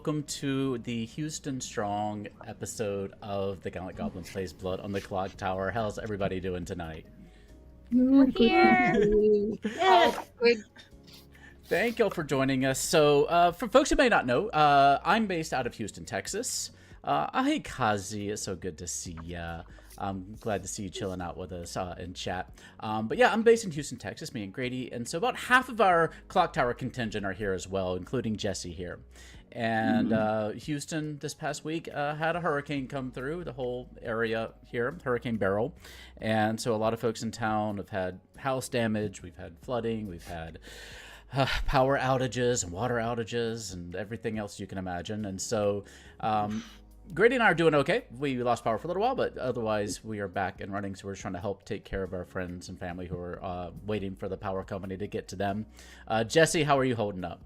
welcome to the Houston Strong episode of The Gallant Goblin Plays Blood on the Clocktower. How's everybody doing tonight? We're here. Yeah. Good. Thank y'all for joining us. So, for folks who may not know, I'm based out of Houston, Texas. Hey, Kazi, it's so good to see ya. I'm glad to see you chilling out with us in chat. But yeah, I'm based in Houston, Texas, me and Grady. And so about half of our Clocktower contingent are here as well, including Jesse here. And Houston this past week had a hurricane come through the whole area here, Hurricane Beryl. And so a lot of folks in town have had house damage. We've had flooding. We've had power outages and water outages and everything else you can imagine. And so Grady and I are doing okay. We lost power for a little while, but otherwise we are back and running. So we're trying to help take care of our friends and family who are waiting for the power company to get to them. Jesse, how are you holding up?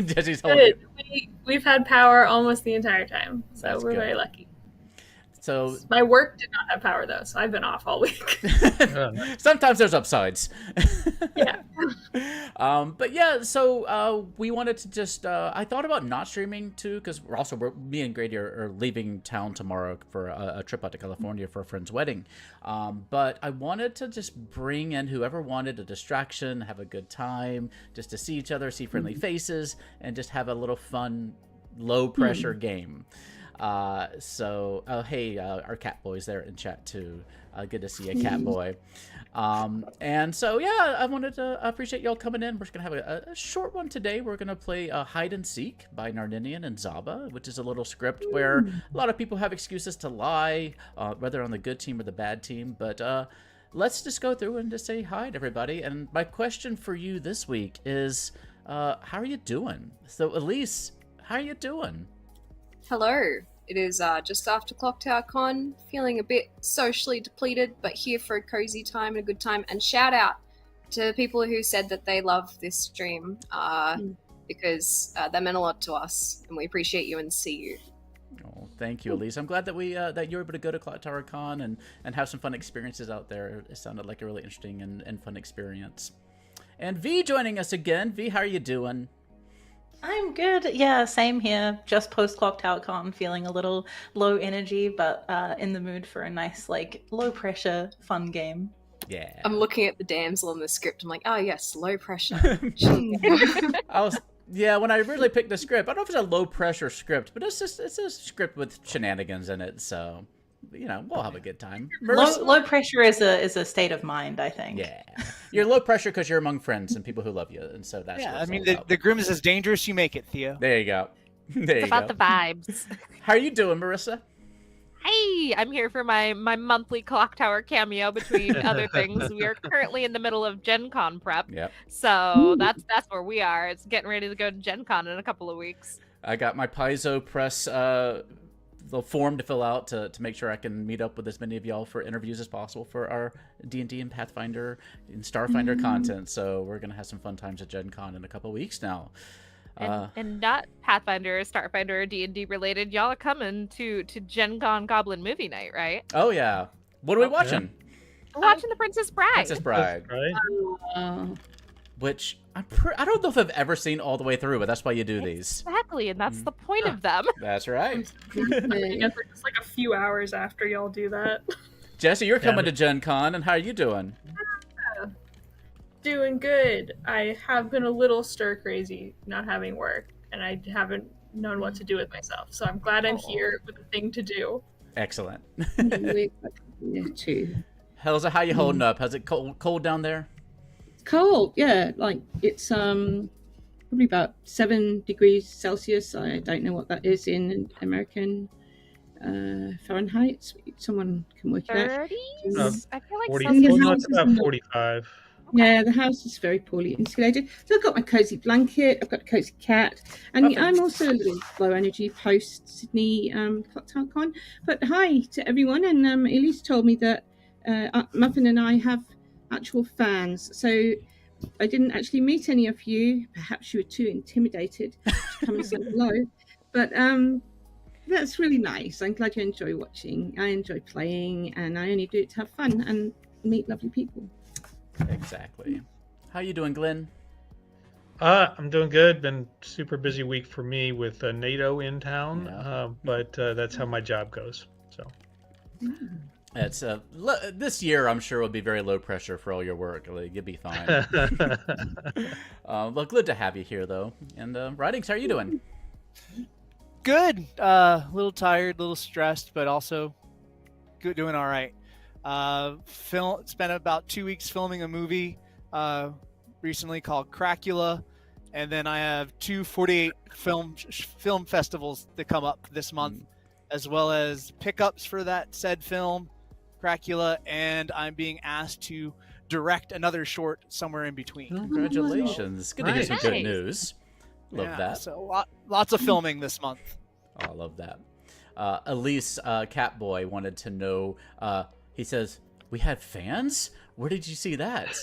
Jesse's holding Good. We've had power almost the entire time, so That's we're good. very lucky. So My work did not have power though, so I've been off all week. sometimes there's upsides. Yeah. But yeah, so we wanted to just I thought about not streaming too, because me and Grady are leaving town tomorrow for a trip out to California for a friend's wedding. But I wanted to just bring in whoever wanted a distraction, have a good time, just to see each other, see friendly faces, and just have a little fun, low pressure game. Hey, our cat boy's there in chat too. Good to see you, cat boy. And so, yeah, I wanted to appreciate y'all coming in. We're just going to have a short one today. We're going to play Hide and Seek by Nardinian and Zaba, which is a little script where a lot of people have excuses to lie, whether on the good team or the bad team. But let's just go through and just say hi to everybody. And my question for you this week is, how are you doing? So, Elise, how are you doing? Hello. It is just after Clocktower Con, feeling a bit socially depleted, but here for a cozy time and a good time. And shout out to people who said that they love this stream because that meant a lot to us, and we appreciate you and see you. Oh, thank you, Elise. I'm glad that that you were able to go to Clocktower Con and have some fun experiences out there. It sounded like a really interesting and fun experience. And V joining us again. V, how are you doing? I'm good. Yeah, same here. Just post Clocktower Con, feeling a little low energy, but in the mood for a nice, like, low pressure, fun game. Yeah. I'm looking at the damsel in the script. I'm like, oh yes, low pressure. When I originally picked the script, I don't know if it's a low pressure script, but it's a script with shenanigans in it, so we'll have a good time. Low pressure is a state of mind, I think. Yeah, you're low pressure because you're among friends and people who love you, and so that's I mean the grim is as dangerous you make it, Theo. There you go. It's about the vibes. How are you doing, Marissa? Hey, I'm here for my monthly Clocktower cameo between other things. We are currently in the middle of Gen Con prep. Yep. So that's where we are. It's getting ready to go to Gen Con in a couple of weeks. I got my Paizo Press the form to fill out to make sure I can meet up with as many of y'all for interviews as possible for our D&D and Pathfinder and Starfinder content. So we're going to have some fun times at Gen Con in a couple of weeks now. And not Pathfinder, Starfinder, or D&D related. Y'all are coming to Gen Con Goblin Movie Night, right? Oh, yeah. What are we watching? We're watching The Princess Bride. Princess Bride. Which I don't know if I've ever seen all the way through, but that's why you do these. Exactly, and that's the point of them. That's right. I guess we're just like a few hours after y'all do that. Jesse, you're coming to Gen Con, and how are you doing? Doing good. I have been a little stir crazy not having work, and I haven't known what to do with myself. So I'm glad I'm here with a thing to do. Excellent. Yeah, too. Helza, how you holding up? Has it cold down there? Cold, yeah. Like it's probably about 7 degrees Celsius. I don't know what that is in American Fahrenheit. Someone can work it out. 30s? I feel like 40, Celsius. no, it's about 45. Yeah, the house is very poorly insulated. So I've got my cozy blanket, I've got a cozy cat, and I'm also a little low energy post Sydney Clocktower Con. But hi to everyone, and Elise told me that Muffin and I have actual fans. So I didn't actually meet any of you. Perhaps you were too intimidated to come and say hello. But that's really nice. I'm glad you enjoy watching. I enjoy playing, and I only do it to have fun and meet lovely people. Exactly. How you doing, Glenn? I'm doing good. Been super busy week for me with NATO in town, Yeah. but that's how my job goes. So It's this year I'm sure will be very low pressure for all your work. Like, you'll be fine. Well, good to have you here though. And Writings, how are you doing? Good. A little tired, a little stressed, but also good, doing all right. Spent about 2 weeks filming a movie recently called Crackula, and then I have 248 film festivals that come up this month, as well as pickups for that said film, Crackula, and I'm being asked to direct another short somewhere in between. Congratulations. Good to hear some good Nice. news. Love that. So lots of filming this month. Oh, I love that. Elise, Catboy, wanted to know, he says, we had fans? Where did you see that?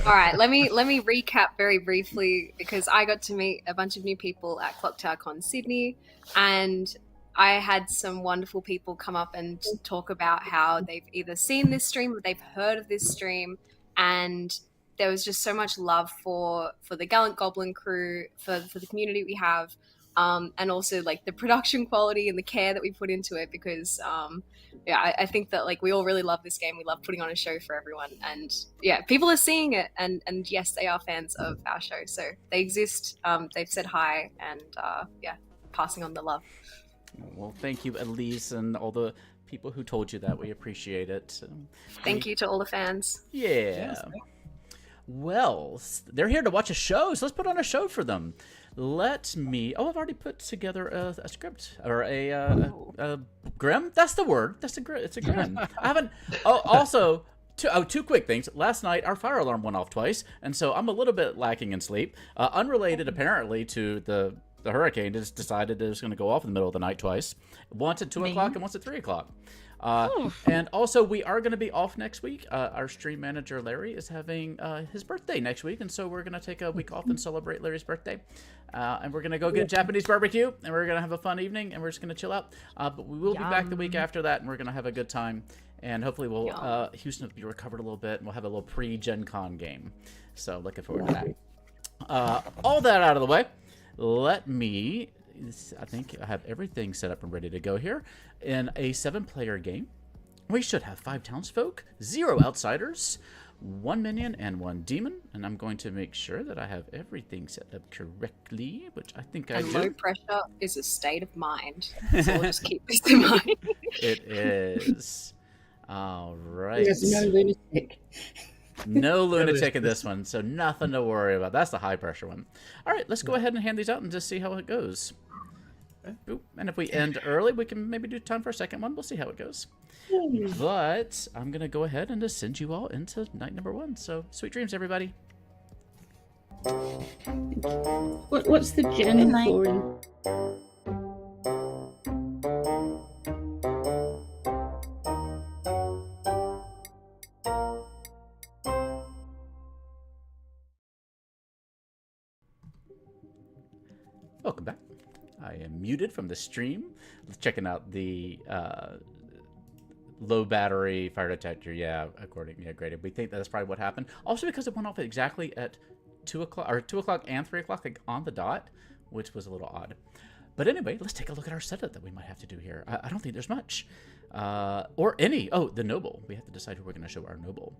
All right, let me recap very briefly because I got to meet a bunch of new people at Clocktower Con Sydney, and I had some wonderful people come up and talk about how they've either seen this stream or they've heard of this stream, and there was just so much love for the Gallant Goblin crew, for the community we have, and also like the production quality and the care that we put into it because I think that like we all really love this game. We love putting on a show for everyone, and yeah, people are seeing it, and yes, they are fans of our show, so they exist. They've said hi, and passing on the love. Well, thank you, Elise, and all the people who told you that. We appreciate it. Thank you to all the fans. Yeah. Well, they're here to watch a show, so let's put on a show for them. Let me... Oh, I've already put together a script, or a grim? That's the word. It's a grim. I haven't... Oh, also... Two quick things. Last night, our fire alarm went off twice, and so I'm a little bit lacking in sleep. Unrelated, apparently, to the hurricane. Just decided it was going to go off in the middle of the night twice. Once at 2 o'clock and once at 3 o'clock. And also, we are going to be off next week. Our stream manager, Larry, is having his birthday next week, and so we're going to take a week off and celebrate Larry's birthday. And we're going to go get Japanese barbecue, and we're going to have a fun evening, and we're just going to chill out. But we will be back the week after that, and we're going to have a good time. And hopefully Houston will be recovered a little bit, and we'll have a little pre-Gen Con game. So looking forward to that. All that out of the way, let me... I think I have everything set up and ready to go here. In a 7-player game, we should have 5 townsfolk, 0 outsiders, 1 minion, and 1 demon. And I'm going to make sure that I have everything set up correctly, which I think I do. Low pressure is a state of mind. So we'll just keep this in mind. It is. All right. There's no lunatic. No lunatic in this one, so nothing to worry about. That's the high pressure one. All right, let's go ahead and hand these out and just see how it goes. Boop. And if we end early, we can maybe do time for a second one. We'll see how it goes. But I'm going to go ahead and just send you all into night number 1. So sweet dreams, everybody. What's the gen for? Welcome back. I am muted from the stream. Checking out the low battery fire detector. Yeah, great. We think that's probably what happened. Also because it went off exactly at 2 o'clock, or 2 o'clock and 3 o'clock, like on the dot, which was a little odd. But anyway, let's take a look at our setup that we might have to do here. I don't think there's much. Or any. Oh, the noble. We have to decide who we're going to show our noble.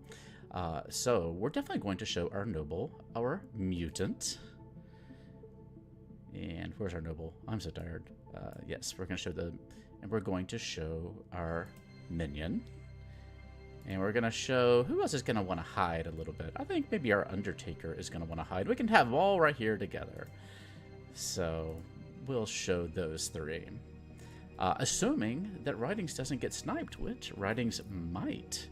So we're definitely going to show our noble, our mutant. And where's our noble? I'm so tired. Yes, we're going to show and we're going to show our minion. And we're going to show, who else is going to want to hide a little bit? I think maybe our Undertaker is going to want to hide. We can have them all right here together. So we'll show those 3. Assuming that Writings doesn't get sniped, which Writings might.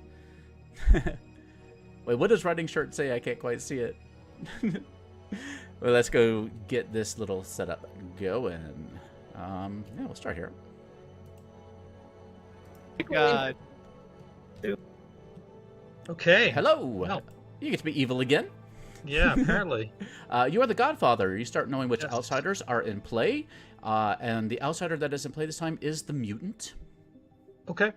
Wait, what does Writing shirt say? I can't quite see it. Well, let's go get this little setup going. Yeah, we'll start here. God. Okay. Hello. Well. You get to be evil again. Yeah, apparently. You are the Godfather. You start knowing which Yes. outsiders are in play. And the outsider that is in play this time is the mutant. Okay.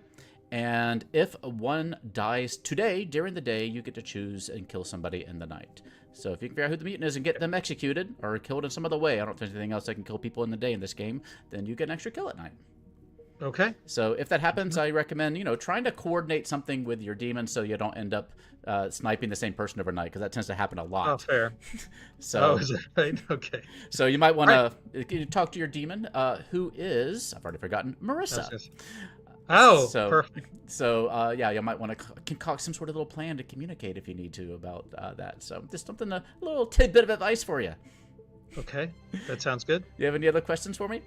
And if one dies today, during the day, you get to choose and kill somebody in the night. So if you can figure out who the mutant is and get them executed or killed in some other way, I don't think there's anything else that can kill people in the day in this game, then you get an extra kill at night. Okay. So if that happens, I recommend, trying to coordinate something with your demon so you don't end up sniping the same person overnight, because that tends to happen a lot. Oh, fair. So, is that right? Okay. So you might want to talk to your demon, who is, I've already forgotten, Marissa. Yes. Oh, so, perfect. So, you might want to concoct some sort of little plan to communicate if you need to about that. So just something, a little tidbit of advice for you. Okay, that sounds good. You have any other questions for me?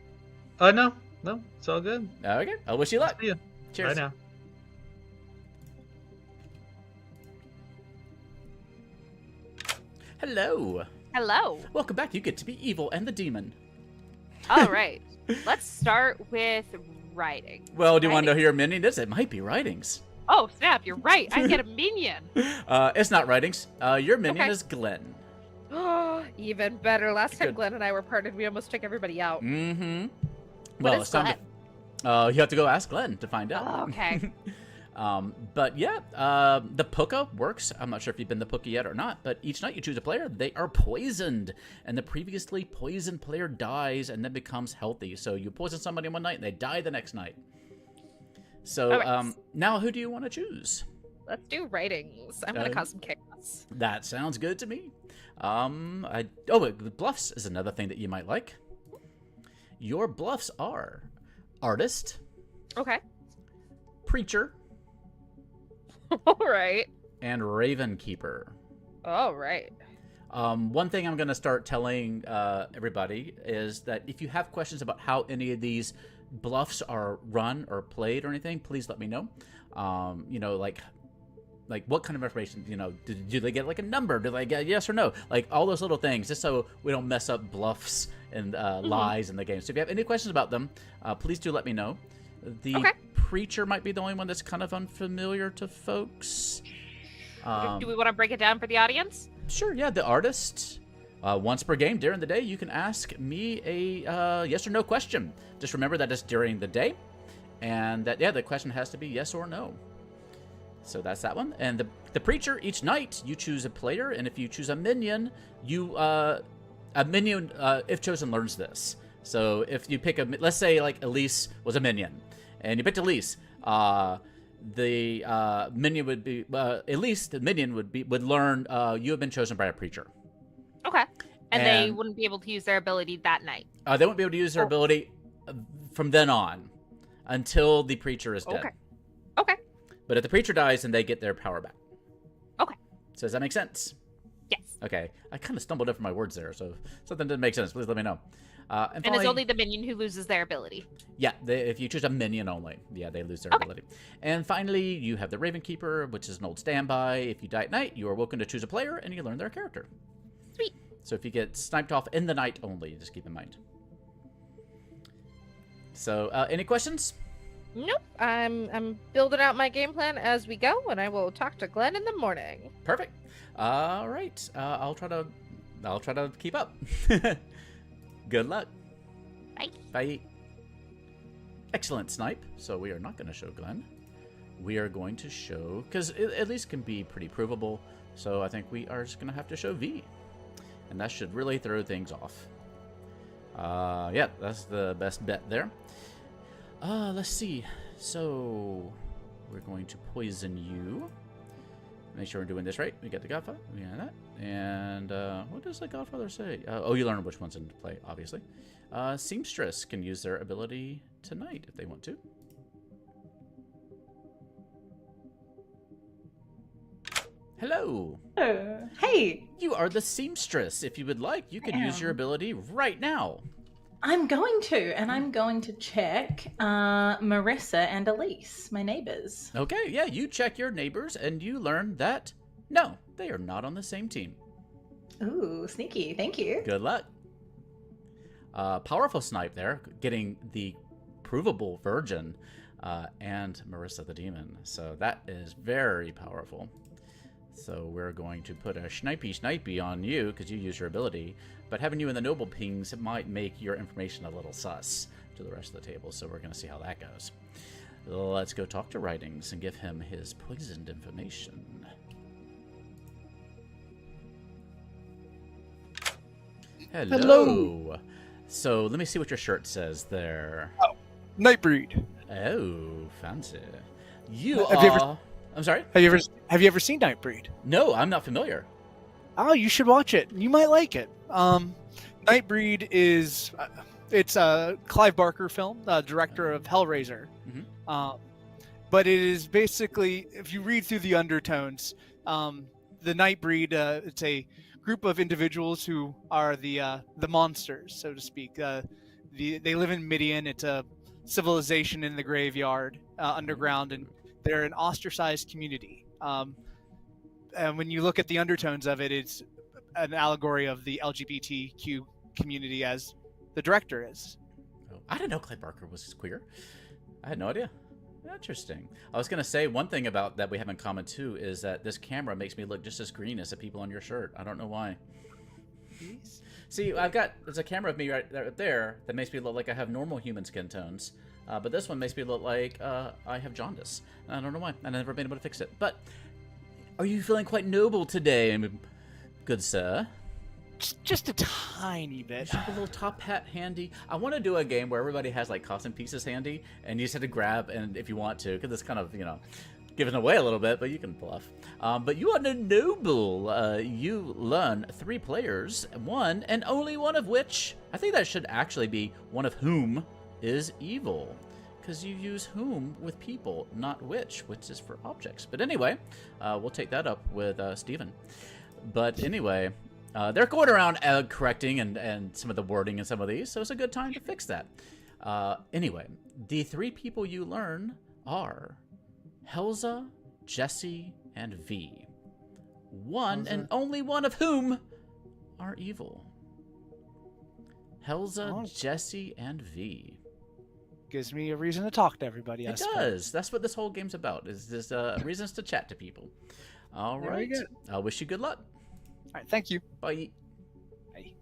No, it's all good. Okay, I wish you luck. See ya. Cheers. Bye now. Hello. Hello. Welcome back. You get to be evil and the demon. All right. Let's start with writing. Well, do you want to know who your minion is? It might be writings. Oh, snap. You're right. I get a minion. It's not writings. Your minion Okay. is Glenn. Oh, even better. Last time Good. Glenn and I were partnered, we almost took everybody out. Mm-hmm. What Well, is it's time Glenn? you have to go ask Glenn to find out. Oh, okay. But yeah, the Puka works. I'm not sure if you've been the Puka yet or not, but each night you choose a player, they are poisoned, and the previously poisoned player dies and then becomes healthy. So you poison somebody one night and they die the next night. So Alright. now who do you want to choose? Let's do writings. I'm going to cause some chaos. That sounds good to me. Bluffs is another thing that you might like. Your bluffs are artist, Okay. preacher, All right. and raven keeper. All right. One thing I'm going to start telling everybody is that if you have questions about how any of these bluffs are run or played or anything, please let me know. Like what kind of information, do they get like a number? Do they get yes or no? Like all those little things, just so we don't mess up bluffs and lies in the game. So if you have any questions about them, please do let me know. The preacher might be the only one that's kind of unfamiliar to folks. Do we want to break it down for the audience? Sure, yeah. The artist, once per game during the day, you can ask me a yes or no question. Just remember that it's during the day, and that the question has to be yes or no. So that's that one. And the preacher, each night you choose a player, and if you choose a minion, if chosen, learns this. So if you pick let's say like Elise was a minion, and you picked Elise, the minion would be Elise. The minion would learn you have been chosen by a preacher. Okay. And they And- wouldn't be able to use their ability that night. They won't be able to use their ability from then on until the preacher is dead. Okay. Okay. But if the preacher dies, then they get their power back. Okay. So does that make sense? Yes. Okay. I kind of stumbled over my words there, so if something didn't make sense, please let me know. And And finally, it's only the minion who loses their ability. yeah, if you choose a minion only, they lose their Okay. ability. And finally, you have the Raven Keeper, which is an old standby. If you die at night, you are welcome to choose a player, and you learn their character. Sweet. So if you get sniped off in the night only, just keep in mind. So, any questions? Nope. I'm building out my game plan as we go, and I will talk to Glenn in the morning. Perfect. All right. I'll try to keep up. Good luck. Bye. Bye. Excellent snipe. So we are not going to show Glenn. We are going to show, because it at least can be pretty provable. So I think we are just going to have to show V. And that should really throw things off. Yeah, that's the best bet there. Let's see. So we're going to poison you. Make sure we're doing this right. We got the Godfather. We got that. And what does the Godfather say? You learn which one's in play, obviously. Seamstress can use their ability tonight if they want to. Hello. Oh, hey, You are the Seamstress. If you would like, you can use your ability right now. I'm going to, and I'm going to check Marissa and Elise, my neighbors. Okay, yeah, you check your neighbors and you learn that, no, they are not on the same team. Ooh, sneaky. Thank you. Good luck. Powerful snipe there, getting the provable virgin and Marissa the demon. So that is very powerful. So we're going to put a snipey on you because you use your ability. But having you in the noble pings might make your information a little sus to the rest of the table. So we're going to see how that goes. Let's go talk to Writings and give him his poisoned information. Hello. So let me see what your shirt says there. Oh, Nightbreed. Oh, fancy. You Have are... you ever- I'm sorry? Have you ever seen Nightbreed? No, I'm not familiar. Oh, you should watch it. You might like it. Nightbreed is it's a Clive Barker film, director of Hellraiser. But it is basically, if you read through the undertones, the Nightbreed, it's a group of individuals who are the monsters, so to speak. They live in Midian. It's a civilization in the graveyard, underground, and they're an ostracized community. And when you look at the undertones of it, it's an allegory of the LGBTQ community, as the director is. Oh, I didn't know Clive Barker was queer. I had no idea. Interesting. I was going to say one thing about that we have in common too is that this camera makes me look just as green as the people on your shirt. I don't know why. See, there's a camera of me right there that makes me look like I have normal human skin tones. But this one makes me look like I have jaundice. I don't know why. I've never been able to fix it. But are you feeling quite noble today, good sir? Just a tiny bit. You have a little top hat handy. I want to do a game where everybody has like costume pieces handy, and you just have to grab, and if you want to, because it's kind of, giving away a little bit, but you can bluff. But you are the noble. You learn 3 players, one and only one of which, I think that should actually be one of whom is evil. Because you use whom with people, not which is for objects. But anyway, we'll take that up with Steven. But anyway... they're going around correcting and some of the wording in some of these, so it's a good time to fix that. Anyway, the 3 people you learn are Helza, Jesse, and V. One and only one of whom are evil. Helza, Jesse, and V. Gives me a reason to talk to everybody. It does. That's what this whole game's about, is this reasons to chat to people. All right. I wish you good luck. All right, thank you. Bye. Bye.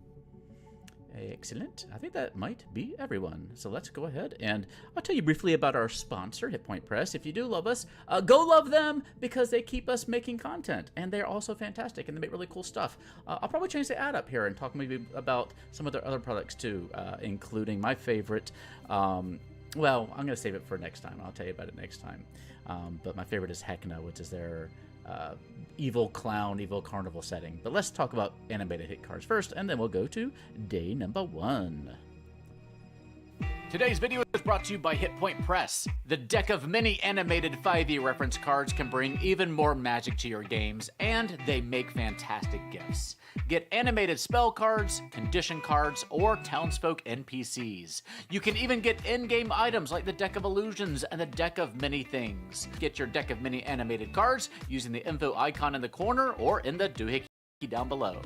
Excellent. I think that might be everyone. So let's go ahead and I'll tell you briefly about our sponsor, Hit Point Press. If you do love us, go love them because they keep us making content. And they're also fantastic and they make really cool stuff. I'll probably change the ad up here and talk maybe about some of their other products too, including my favorite. Well, I'm going to save it for next time. I'll tell you about it next time. But my favorite is Heckna, which is their... evil clown, evil carnival setting. But let's talk about animated hit cards first, and then we'll go to day number 1. Today's video is brought to you by Hit Point Press. The deck of many animated 5e reference cards can bring even more magic to your games, and they make fantastic gifts. Get animated spell cards, condition cards, or townsfolk NPCs. You can even get in-game items like the Deck of Illusions and the Deck of Many Things. Get your deck of many animated cards using the info icon in the corner or in the doohickey down below.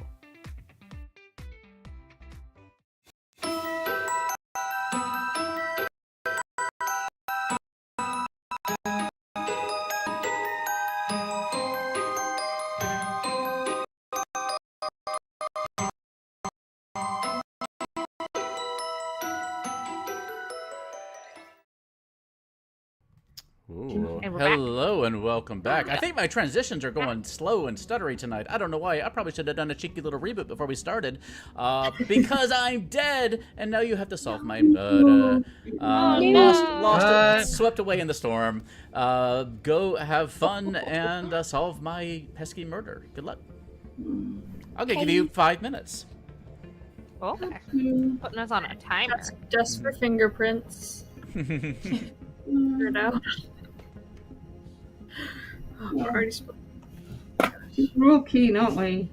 Ooh, And we're hello and welcome back. I think my transitions are going slow and stuttery tonight. I don't know why. I probably should have done a cheeky little reboot before we started. Because I'm dead, and now you have to solve my murder. Lost, swept away in the storm. Go have fun and solve my pesky murder. Good luck. I'm gonna give you 5 minutes. Okay. Putting us on a timer. Just for fingerprints. Figure it out. Oh, we're already supposed. We're all keen, aren't we?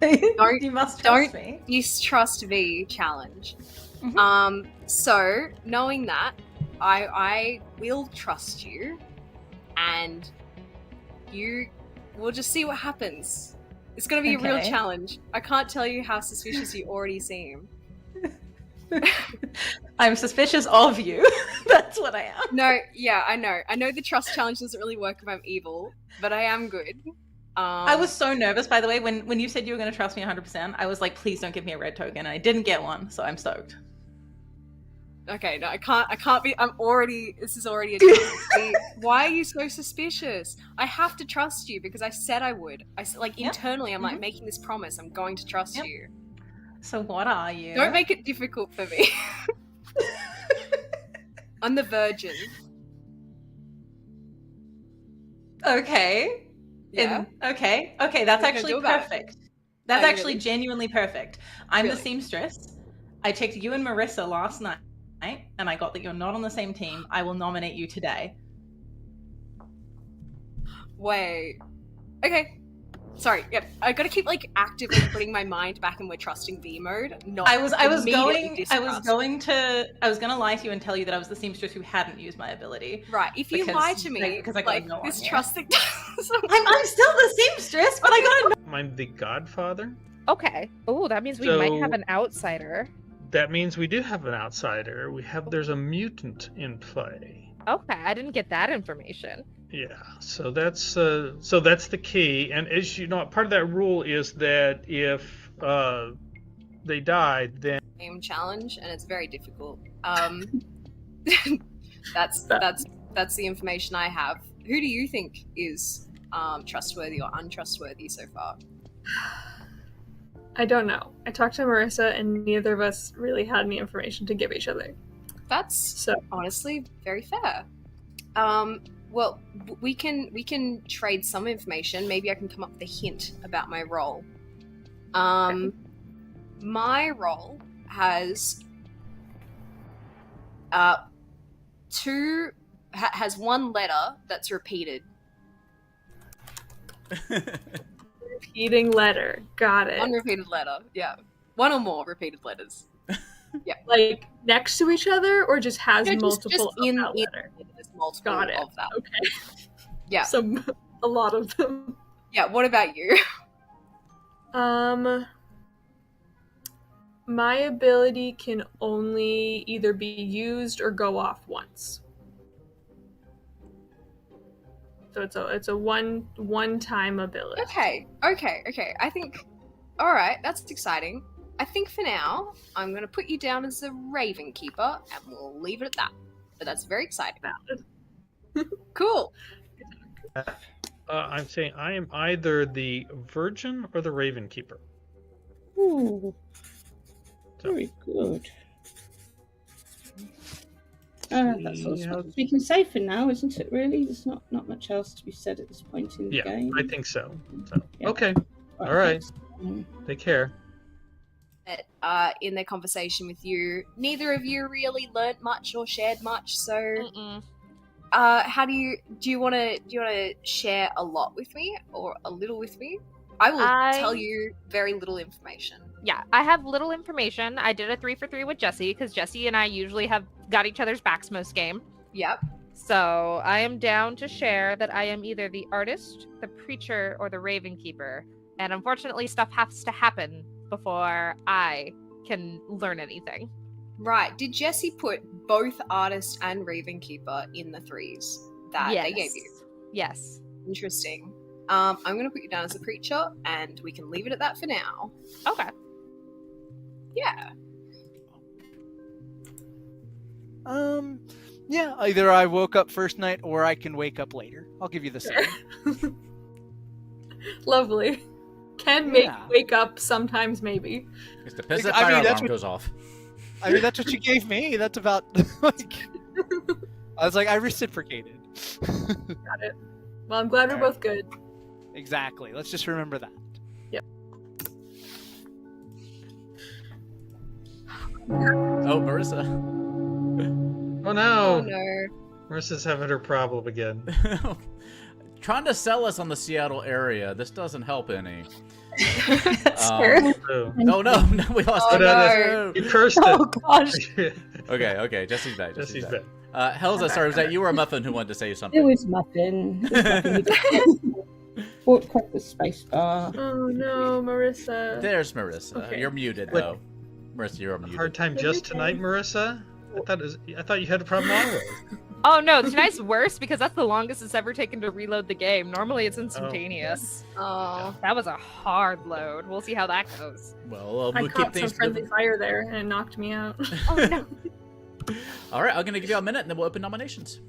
Don't You must trust me. you trust V challenge. So knowing that, I will trust you, and we'll just see what happens. It's gonna be a real Okay. challenge. I can't tell you how suspicious you already seem. I'm suspicious of you. That's what I am. No, yeah, I know. I know the trust challenge doesn't really work if I'm evil, but I am good. I was so nervous, by the way, when you said you were going to trust me 100%. I was like, please don't give me a red token. And I didn't get one, so I'm stoked. Okay, no, I can't be. This is already a difficulty. Why are you so suspicious? I have to trust you because I said I would. Internally, I'm like making this promise. I'm going to trust you. So what are you? Don't make it difficult for me. I'm the virgin. Okay. Yeah. Okay, that's What are you gonna actually do about it? perfect. That's Oh, actually really? genuinely perfect. I'm the Really? seamstress. I checked you and Marissa last night, and I got that you're not on the same team. I will nominate you today. Wait. Okay. Sorry. Yeah, I gotta keep actively putting my mind back in we're trusting V mode. Not I was immediately distrust. going to lie to you and tell you that I was the seamstress who hadn't used my ability. Right. If you Because- lie to me, because I got a no this on you. trust thing doesn't. I'm still the seamstress, but I got a no. I'm the Godfather. Okay. Oh, that means we might have an outsider. That means we do have an outsider. There's a mutant in play. Okay, I didn't get that information. Yeah, so that's the key. And as you know, part of that rule is that if they die, then Game challenge, and it's very difficult. That's the information I have. Who do you think is trustworthy or untrustworthy so far? I don't know. I talked to Marissa, and neither of us really had any information to give each other. That's So honestly very fair. Well, we can trade some information. Maybe I can come up with a hint about my role. My role has has one letter that's repeated. repeating letter. Got it. One repeated letter. Yeah, one or more repeated letters. Like next to each other, or just has No, multiple just of in that letter. There's multiple Got it. of that. Okay. Yeah. A lot of them. Yeah. What about you? My ability can only either be used or go off once. So it's a one-time ability. Okay. I think. All right, that's exciting. I think for now, I'm going to put you down as the Raven Keeper, and we'll leave it at that. But that's very exciting. Cool. I'm saying I am either the Virgin or the Raven Keeper. Ooh, very good. That's all we can say for now, isn't it? Really, there's not much else to be said at this point in the game. I think so. Yeah. Okay, all right. Take care. In their conversation with you, neither of you really learnt much or shared much. So, how do you want to share a lot with me or a little with me? I will tell you very little information. Yeah, I have little information. I did a 3-for-3 with Jesse because Jesse and I usually have got each other's backs most game. Yep. So I am down to share that I am either the artist, the preacher, or the Raven Keeper. And unfortunately, stuff has to happen before I can learn anything. Right. Did Jesse put both artist and Raven Keeper in the 3s that they gave you? Yes. Interesting. I'm going to put you down as a preacher, and we can leave it at that for now. Okay. Yeah. Yeah, either I woke up first night or I can wake up later. I'll give you the same. Lovely. Can wake up sometimes, maybe. It depends if fire alarm goes off. I mean, that's what you gave me. That's about I was like, I reciprocated. Got it. Well, I'm glad we're both good. Exactly. Let's just remember that. Yep. Oh, Marissa. Oh no. Oh no. Marissa's having her problem again. Trying to sell us on the Seattle area. This doesn't help any. Oh no, we lost it. No. You cursed it. Oh gosh. Okay, Jesse's back. Jesse's back. Helza, sorry, was that you or Muffin who wanted to say something? It was Muffin. Fought quite the space bar. Oh no, Marissa. There's Marissa. Okay. You're muted though. Marissa, you're muted. Hard time just tonight, Marissa? I thought you had a problem always. Oh no, tonight's worse because that's the longest it's ever taken to reload the game. Normally it's instantaneous. Oh. That was a hard load. We'll see how that goes. Well, I we'll caught keep things some friendly fire there and it knocked me out. Oh no. All right, I'm going to give you a minute, and then we'll open nominations.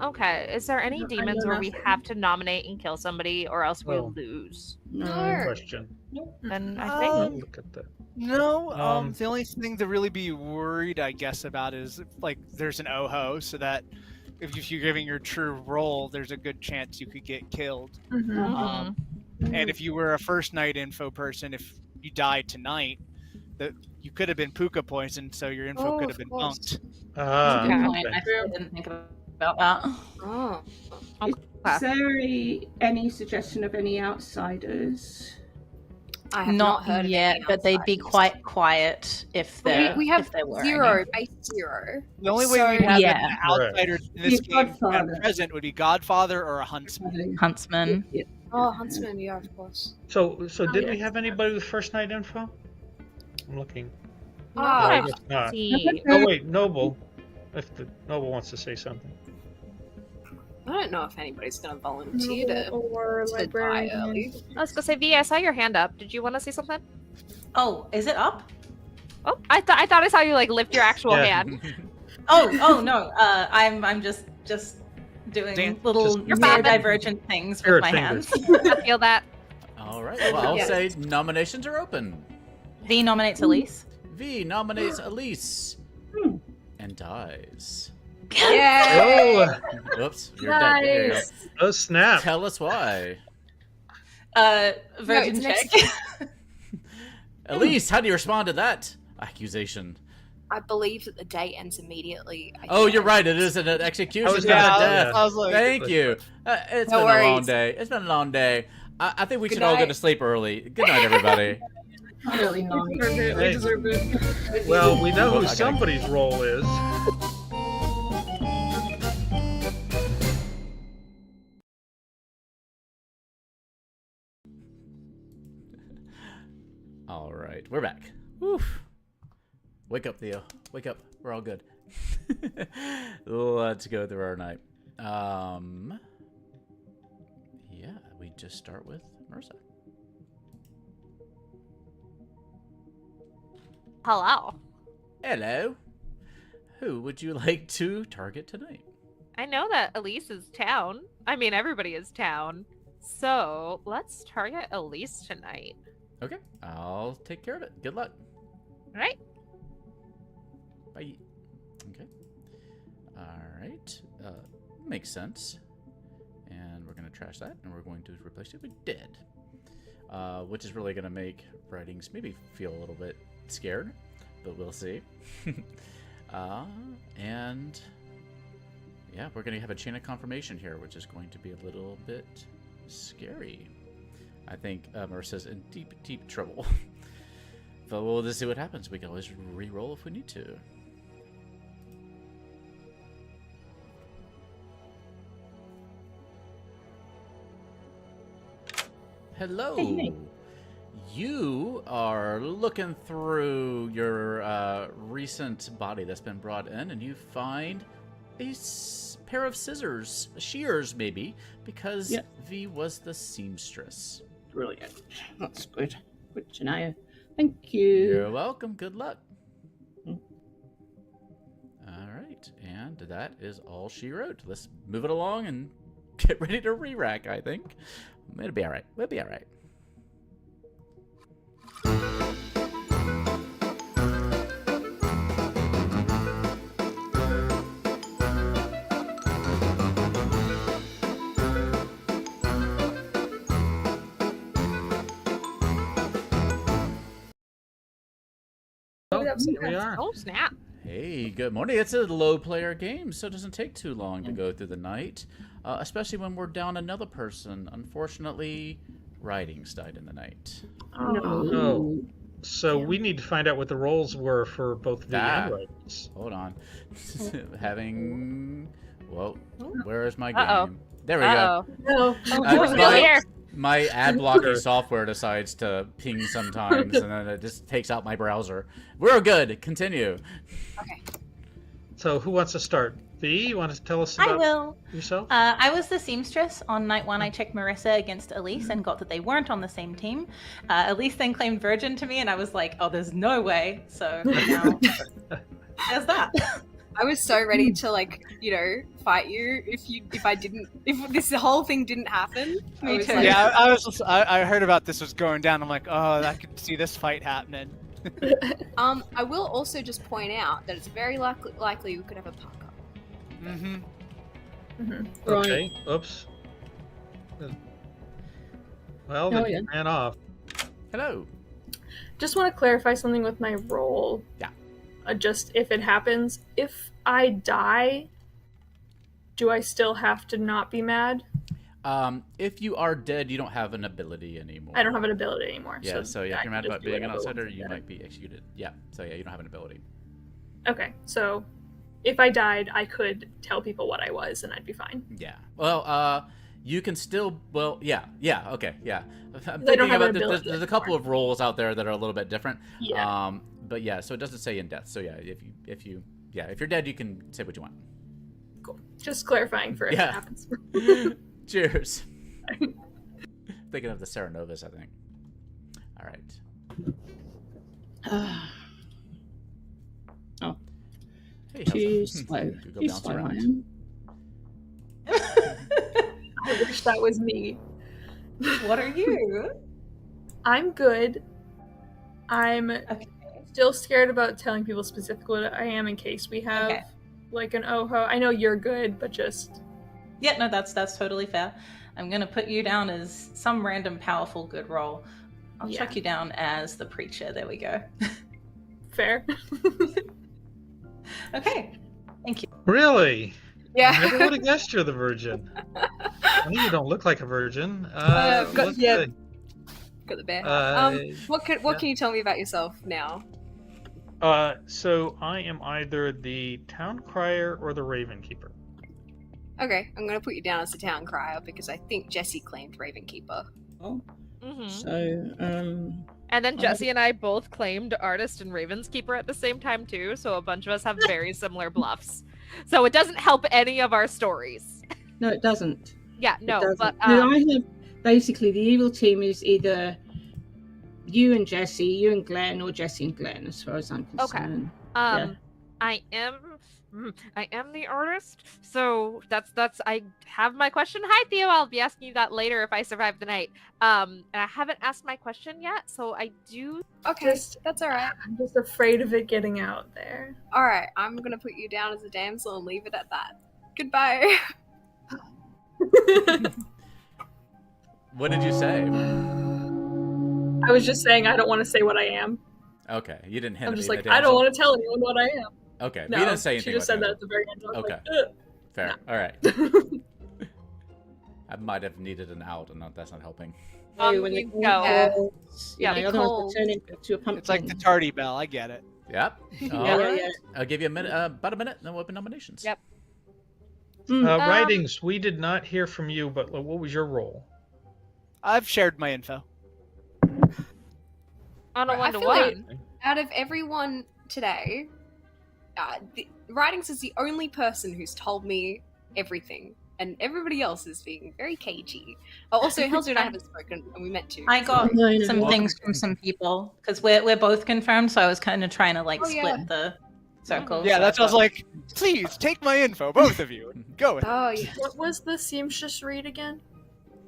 Okay. Is there any I demons know where we nothing. have to nominate and kill somebody, or else we Oh. lose? No. Question. Then I I'll think. look at that. No, Um, the only thing to really be worried, I guess, about is like there's an OHO, so that if you're giving your true role, there's a good chance you could get killed. Mhm. Um, and if you were a first night info person, if you died tonight, that you could have been puka poisoned, so your info Oh, could of have been course. bunked. Ah, Good Okay. point. okay. I didn't think about that. Oh. Is there any suggestion of any outsiders? I have Not heard of yet, any but they'd be outsiders. quite quiet if there We have if there were zero, any. base 0. The only way So- we have Yeah. an outsider in this Your game Godfather. at present would be Godfather or a Huntsman. Huntsman. Yeah. Oh, Huntsman, yeah, of course. So did yeah. we have anybody with first night info? I'm looking. Ah, I guess not. See. Oh wait, Noble. If the Noble wants to say something. I don't know if anybody's going to volunteer to Or die librarian. early. I was gonna say, V, I saw your hand up. Did you want to say something? Oh, is it up? Oh, I thought I saw you like lift your actual Yeah. hand. Oh no. I'm just doing Dan- little You're fine. neurodivergent things Spirit with my fingers. hands. I feel that. All right, well, I'll Yes. say nominations are open. V nominates Elise. V nominates Elise Hmm. and dies. Yeah. Oh, Whoops, you're dead. There you go. Nice. oh snap! Tell us why. Virgin No, it's check. Elise, how do you respond to that accusation? I believe that the day ends immediately. Oh, you're right. It is an execution, I was not gonna- a death. I was like, Thank you. It's No been a long worries. day. It's been a long day. I think we Good should all go night. to sleep early. Good night, everybody. Really nice. Deserve it. We Hey. deserve it. Well, we know Well, who I gotta- somebody's role is. All right, we're back. Woof. Wake up, Theo. Wake up. We're all good. Let's go through our night. Yeah, we just start with Marissa. Hello. Hello. Who would you like to target tonight? I know that Elise is town. I mean, everybody is town. So let's target Elise tonight. Okay, I'll take care of it. Good luck. All right. Bye. Okay. All right. Makes sense. And we're going to trash that, and we're going to replace it with dead. Which is really going to make writings maybe feel a little bit scared, but we'll see. And yeah, we're going to have a chain of confirmation here, which is going to be a little bit scary. I think Marissa's in deep, deep trouble. But we'll just see what happens. We can always re-roll if we need to. Hello. Hey. You are looking through your recent body that's been brought in, and you find a pair of scissors, shears maybe, because Yeah. V was the seamstress. Brilliant. That's good. Good to know. Thank you. You're welcome. Good luck. Mm. All right, and that is all she wrote. Let's move it along and get ready to re-rack, I think. It'll be all right. We'll be all right. Oh, here we are. Oh, snap. Hey, good morning. It's a low-player game, so it doesn't take too long to go through the night, especially when we're down another person. Unfortunately, writings died in the night. Oh. So we need to find out what the roles were for both V and writings. Hold on. Having... Whoa. Where is my Uh-oh. game? There we go. Uh-oh. No. We're still here. My ad blocking software decides to ping sometimes, and then it just takes out my browser. We're good. Continue. Okay. So who wants to start? V, you want to tell us I about will. yourself? I was the seamstress. On night 1, I checked Marissa against Elise and got that they weren't on the same team. Elise then claimed Virgin to me, and I was like, oh, there's no way. So now there's that. I was so ready to fight you if this whole thing didn't happen. Me too. Yeah, I heard about this was going down. I'm like, oh, I could see this fight happening. I will also just point out that it's very likely we could have a puck up. Mm-hmm. Okay. Oops. Well, Oh, they yeah. ran off. Hello. Just want to clarify something with my role. Yeah. Just if it happens, if I die, do I still have to not be mad? If you are dead, you don't have an ability anymore. I don't have an ability anymore. Yeah, so I if you're can mad just about do being an whatever outsider, once I'm you dead. might be executed. Yeah, so yeah, you don't have an ability. Okay, so if I died, I could tell people what I was, and I'd be fine. Yeah. Well, you can still. Well, yeah. Okay. Yeah. I'm They don't thinking have an about ability there's a couple of roles out there that are a little bit different. Yeah. But yeah, so it doesn't say in death. So yeah, if you're dead, you can say what you want. Cool. Just clarifying for if Yeah. it happens. Cheers. Thinking of the Serenovas, I think. All right. Oh, Hey, too how's that? slow. You go Too bounce slow I around. am. I wish that was me. What are you? I'm good. I'm Okay. still scared about telling people specifically what I am in case we have Okay. like an oho. I know you're good, but just Yeah, no, that's totally fair. I'm gonna put you down as some random powerful good role. I'll Yeah. chuck you down as the preacher. There we go. fair. Okay. Thank you. Really? I Yeah. never would have guessed you're the virgin. I know you don't look like a virgin. Got let's the bear. What can yeah. you tell me about yourself now? So I am either the town crier or the raven keeper. Okay, I'm gonna put you down as the town crier because I think Jesse claimed Ravenkeeper. Oh, Hmm. so And then Jesse and I both claimed Artist and Ravenskeeper at the same time too, so a bunch of us have very similar bluffs. So it doesn't help any of our stories. no, it doesn't. Yeah, It no, doesn't. but No, I have basically the evil team is either you and Jesse, you and Glenn, or Jesse and Glenn, as far as I'm Okay. concerned. I am the artist, so that's I have my question. Hi Theo, I'll be asking you that later if I survive the night. And I haven't asked my question yet, so I do. Okay, Just- that's all right. I'm just afraid of it getting out there. All right, I'm gonna put you down as a damsel and leave it at that. Goodbye. What did you say? I was just saying I don't want to say what I am. Okay, you didn't hint I'm at just being like a I don't damsel? want to tell anyone what I am. Okay, No, you didn't say anything. she just about said that at the very end. I was Okay. like, "Ugh." Fair. All right. I might have needed an out, and that's not helping. Oh, when you the go. calls, Yeah, otherwise calls. they turn into a pumpkin. It's like the tardy bell. I get it. Yep. Yeah, All yeah, right. yeah. I'll give you a minute, about a minute, then we'll open nominations. Yep. Writings, we did not hear from you, but what was your role? I've shared my info. On a I feel 1-to-1. Out of everyone today, Writings is the only person who's told me everything, and everybody else is being very cagey. Oh, also, Helzer and I haven't spoken, and we meant to. I got No, no. some things from some people because we're both confirmed, so I was kind of trying to Oh, split yeah. the circle. Yeah, so that's what I was thought- like. Please take my info, both of you. Go with it. Oh, yeah. What was the seamstress read again?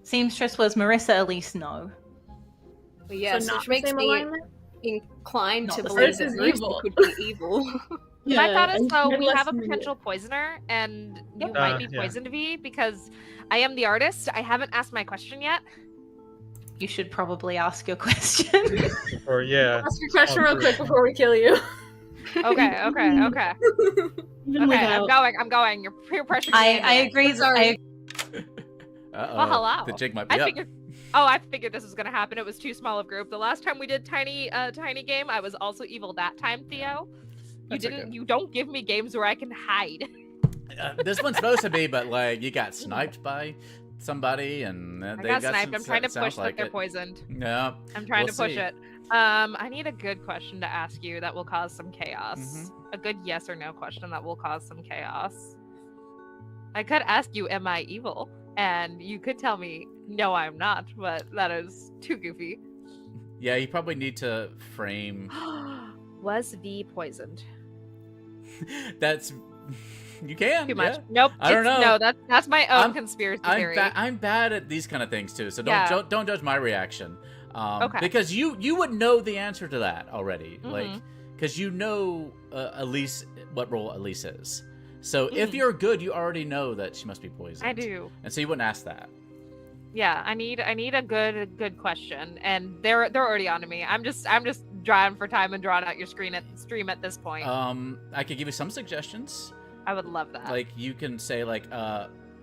Seamstress was Marissa Elise No. But yeah, so so not which the makes same me alignment? inclined Not to the believe same. that This is Marissa evil. could be evil. Yeah, My thought is and- though we Unless have a you- potential poisoner, and you Yep. might be Yeah. poisoned, V, because I am the artist. I haven't asked my question yet. You should probably ask your question. Or yeah. Ask your question real quick before we kill you. Okay. Even Okay, I'm without- going. You're peer pressuring me. I anyway. agree. Sorry. Uh-oh. Well, hello. The jig might be I up. figured. Oh, I figured this was gonna happen. It was too small of a group. The last time we did tiny game, I was also evil that time, Theo. That's okay. You don't give me games where I can hide. This one's supposed to be, but like you got sniped by somebody, and I they got got sniped. I'm trying to sounds push like that they're it. poisoned. No. I'm trying We'll to push see. it. I need a good question to ask you that will cause some chaos. Mhm. A good yes or no question that will cause some chaos. I could ask you, am I evil? And you could tell me, no, I'm not, but that is too goofy. Yeah, you probably need to frame. Was V poisoned? That's you can. Too much. Yeah. Nope. I don't know. No, that's my own conspiracy theory. I'm bad at these kind of things too, so don't judge my reaction. Okay. Because you would know the answer to that already, Mhm. like because you know Elise what role Elise is. So if you're good, you already know that she must be poisoned. I do. And so you wouldn't ask that. Yeah, I need a good question, and they're already onto me. I'm just drawing for time and drawing out your stream at this point. I could give you some suggestions. I would love that. Like you can say like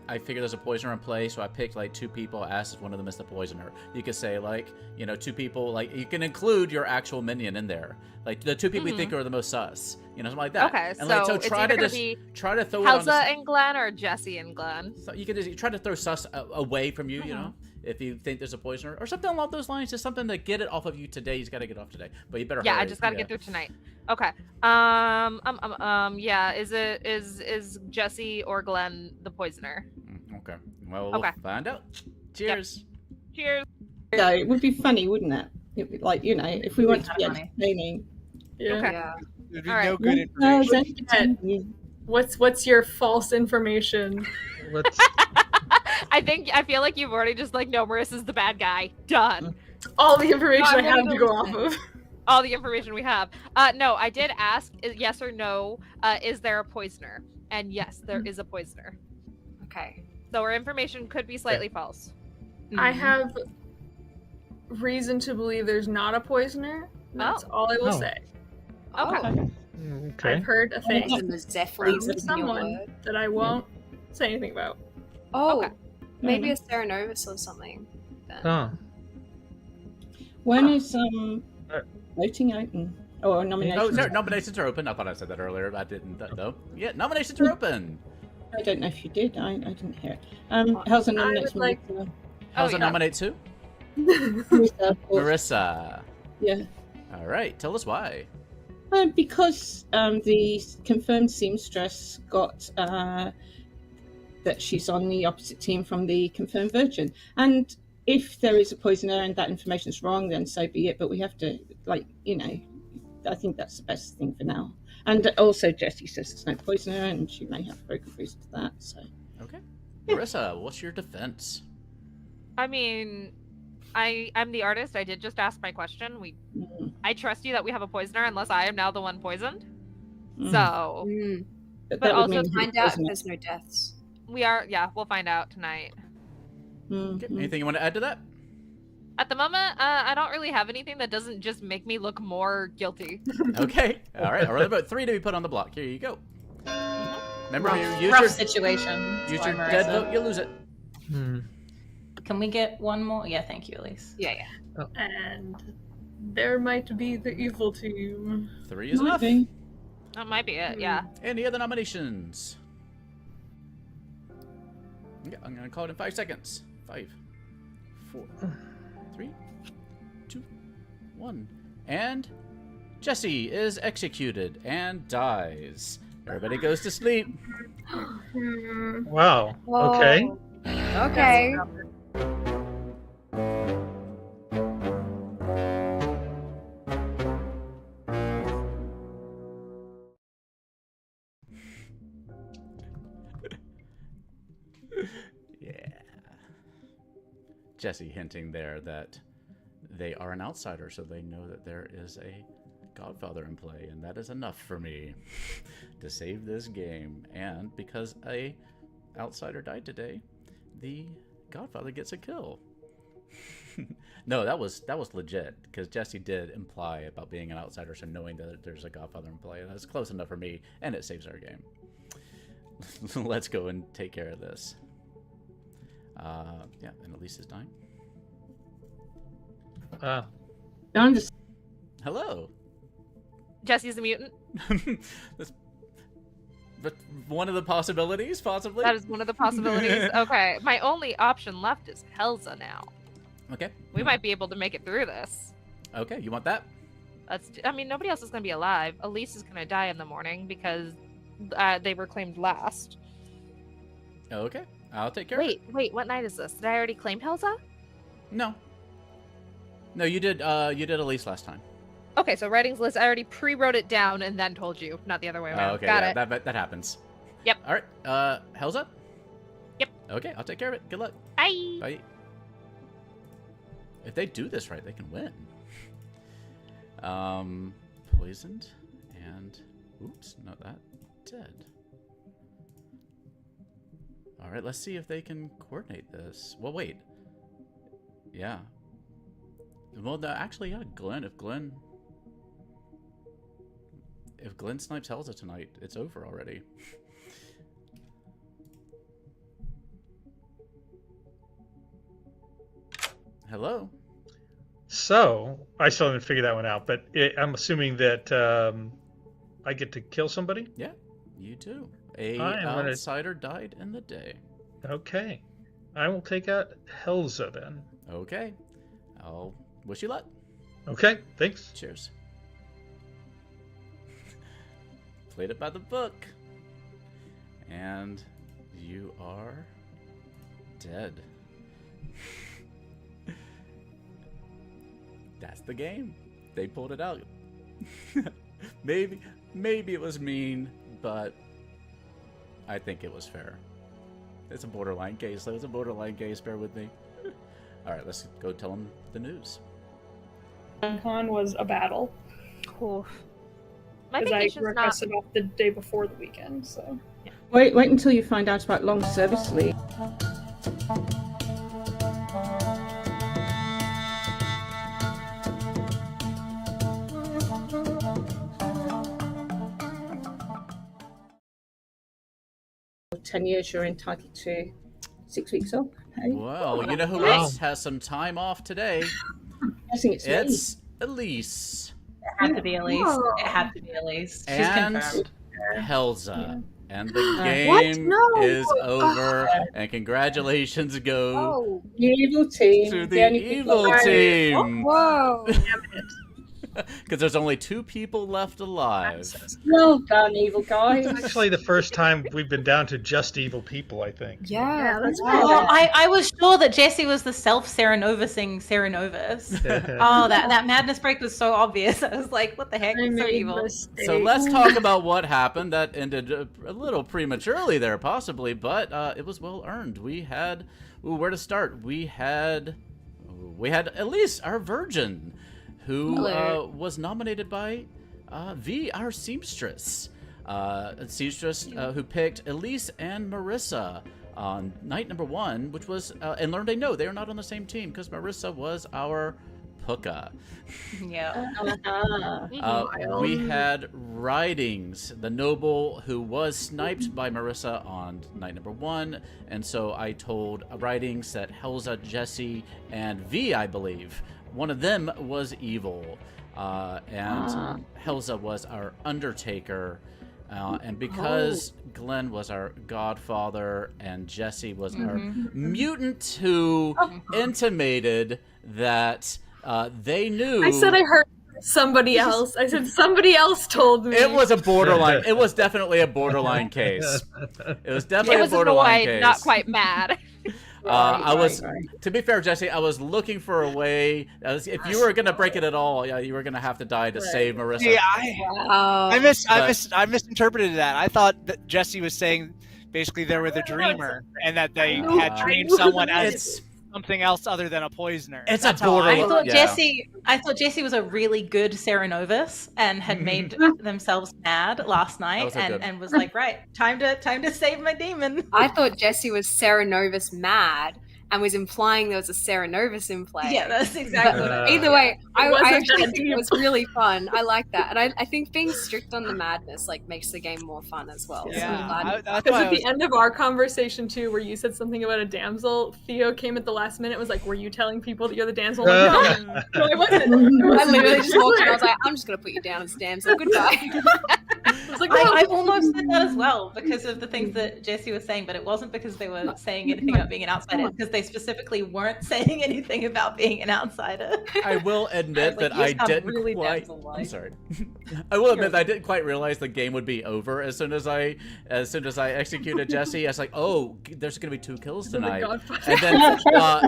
I figured there's a poisoner in play, so I picked like 2 people. I asked if one of them is the poisoner. You could say like 2 people. Like you can include your actual minion in there, like the 2 people you think are the most sus. Something like that. Okay, and like, so it's try either to gonna just be try to throw it on. Helza and Glenn or Jesse and Glenn. So you can just try to throw sus away from you. If you think there's a poisoner or something along those lines, just something to get it off of you today. You've got to get off today, but you better. Yeah, hurry. I just gotta get through tonight. Okay. Yeah. Is Jesse or Glenn the poisoner? Okay. Well, we'll find out. Cheers. Yep. Cheers. So it would be funny, wouldn't it? It'd be like, if we want to be entertaining. Yeah. Okay. Yeah. There'd be All right. no good No, information. What's your false information? Let's. I feel like you've already just like, no, Marissa's the bad guy. Done. All the information No, I I'm have gonna to go off of. All the information we have. No, I did ask yes or no. Is there a poisoner? And yes, there is a poisoner. Okay. So our information could be slightly false. I have reason to believe there's not a poisoner. That's all I will Oh. say. Okay. Okay. I've heard a thing And there's definitely from someone that I won't say anything about. Oh, Okay. maybe a Cerenovus or something. Then. Oh. When is voting open or Oh, nominations? sorry, nominations are open. I thought I said that earlier. I didn't though. Yeah, nominations are open. I don't know if you did. I didn't hear it. How's the nomination? like- How's it yeah. nominate who? Marissa? Marissa. Yeah. All right. Tell us why. Because the confirmed seamstress got that she's on the opposite team from the confirmed virgin. And if there is a poisoner and that information is wrong, then so be it. But we have to, I think that's the best thing for now. And also, Jessie says there's no poisoner, and she may have very good reason for that. So, Okay. Marissa, what's your defense? I mean, I'm the artist. I did just ask my question. I trust you that we have a poisoner, unless I am now the one poisoned. So but But that would also mean Find out if poisoner. there's no deaths. we are. Yeah, we'll find out tonight. Okay. Anything you want to add to that? At the moment, I don't really have anything that doesn't just make me look more guilty. Okay. All right. All right. About 3 to be put on the block. Here you go. Remember, you use Rough your situation. use Sorry, your dead Marissa. vote, you lose it. Can we get one more? Yeah, thank you, Elise. Yeah. And there might be the evil team. 3 is enough. Maybe. That might be it. Yeah. Any other nominations? Yeah, I'm gonna call it in 5 seconds. 5, 4, 3, 2, 1, and Jesse is executed and dies. Everybody goes to sleep. Wow. Okay. Okay. Yeah. Jesse hinting there that they are an outsider, so they know that there is a Godfather in play, and that is enough for me to save this game. And because a outsider died today, the Godfather gets a kill. No, that was legit, because Jesse did imply about being an outsider, so knowing that there's a Godfather in play, that's close enough for me, and it saves our game. Let's go and take care of this. Yeah, and Elise is dying. I'm just Hello. Jesse's a mutant. But one of the possibilities, possibly. That is one of the possibilities. Okay, my only option left is Helza now. Okay. We might be able to make it through this. Okay, you want that? I mean, nobody else is going to be alive. Elise is going to die in the morning because they were claimed last. Okay, I'll take care of it. Wait, what night is this? Did I already claim Helza? No, you did. You did Elise last time. Okay, so writing's list. I already pre-wrote it down and then told you, not the other way around. Okay, Got yeah, it. that happens. Yep. All right. Helza? Yep. Okay, I'll take care of it. Good luck. Bye. Bye. If they do this right, they can win. Poisoned and oops, not that. Dead. All right, let's see if they can coordinate this. Well, wait. Yeah. Well, no, actually, yeah, Glenn. If Glenn snipes Helza tonight, it's over already. Hello. So I still didn't figure that one out, but I'm assuming that I get to kill somebody. Yeah, you too. A gonna- outsider died in the day. Okay, I will take out Helza then. Okay, I'll wish you luck. Okay, thanks. Cheers. Played it by the book, and you are dead. That's the game. They pulled it out. maybe it was mean, but I think it was fair. It's a borderline case, though. It's a borderline case. Bear with me. All right, let's go tell them the news. Con was a battle. Cool. My Because I vacation's not. requested off the day before the weekend, so. Wait until you find out about long service leave. For 10 years, you're entitled to 6 weeks off. Hey? Well, you know who Wow. else has some time off today? I'm guessing it's me. It's Elise It had to be Elise. It had to be Elise. She's and confirmed. Helza. And the game What? No. is over. And congratulations go Oh, The evil team. to the only the people evil alive. team. whoa. Because there's only 2 people left alive. Well done, evil guys. Actually, the first time we've been down to just evil people, I think. Yeah, that's wow. Oh, I was sure that Jesse was the self-Serenovusing Serenovus. Oh, that madness break was so obvious. I was like, what the heck? I So made evil. mistakes. So let's talk about what happened. That ended a little prematurely there, possibly, but it was well earned. We had, where to start? We had Elise, our virgin, who was nominated by V, our seamstress. Who picked Elise and Marissa on night number 1, which was, and learned they know they are not on the same team because Marissa was our puka. Yeah. We had Ridings, the noble who was sniped by Marissa on night number 1, and so I told Ridings that Helza, Jesse, and V, I believe, one of them was evil, and Helza was our Undertaker, and because Glenn was our Godfather and Jesse was our mutant who intimated that they knew. I said I heard somebody else. I said somebody else told me. It was a borderline. It was definitely a borderline case. It was definitely It was a borderline annoyed, case. not quite mad. To be fair, Jesse, I was looking for a way. If you were gonna break it at all, yeah, you were gonna have to die to save Marissa. Yeah, Wow. I misinterpreted that. I thought that Jesse was saying basically they were the dreamer and that they had dreamed someone as something else other than a poisoner. It's That's a how borderline. I thought Jesse was a really good Serenovus and had made themselves mad last night was a good- and was like, right, time to save my demon. I thought Jesse was Serenovus mad and was implying there was a Serenovus in play. Yeah, that's exactly what I Either way, I wasn't actually that think it was really fun. I like that. And I think being strict on the madness makes the game more fun as well. So I'm glad. that's Because why at the end of our conversation too, where you said something about a damsel, Theo came at the last minute and was like, "Were you telling people that you're the damsel?" I'm like, no, I wasn't. I literally just walked in. I was like, I'm just gonna put you down as damsel. Goodbye. I was like, I almost said that as well because of the things that Jesse was saying, but it wasn't because they were saying anything about being an outsider, because they specifically weren't saying anything about being an outsider. I will admit that I didn't really quite. damsel I'm like. sorry. I will admit that I didn't quite realize the game would be over as soon as I executed Jesse. I was like, oh, there's gonna be 2 kills tonight. And then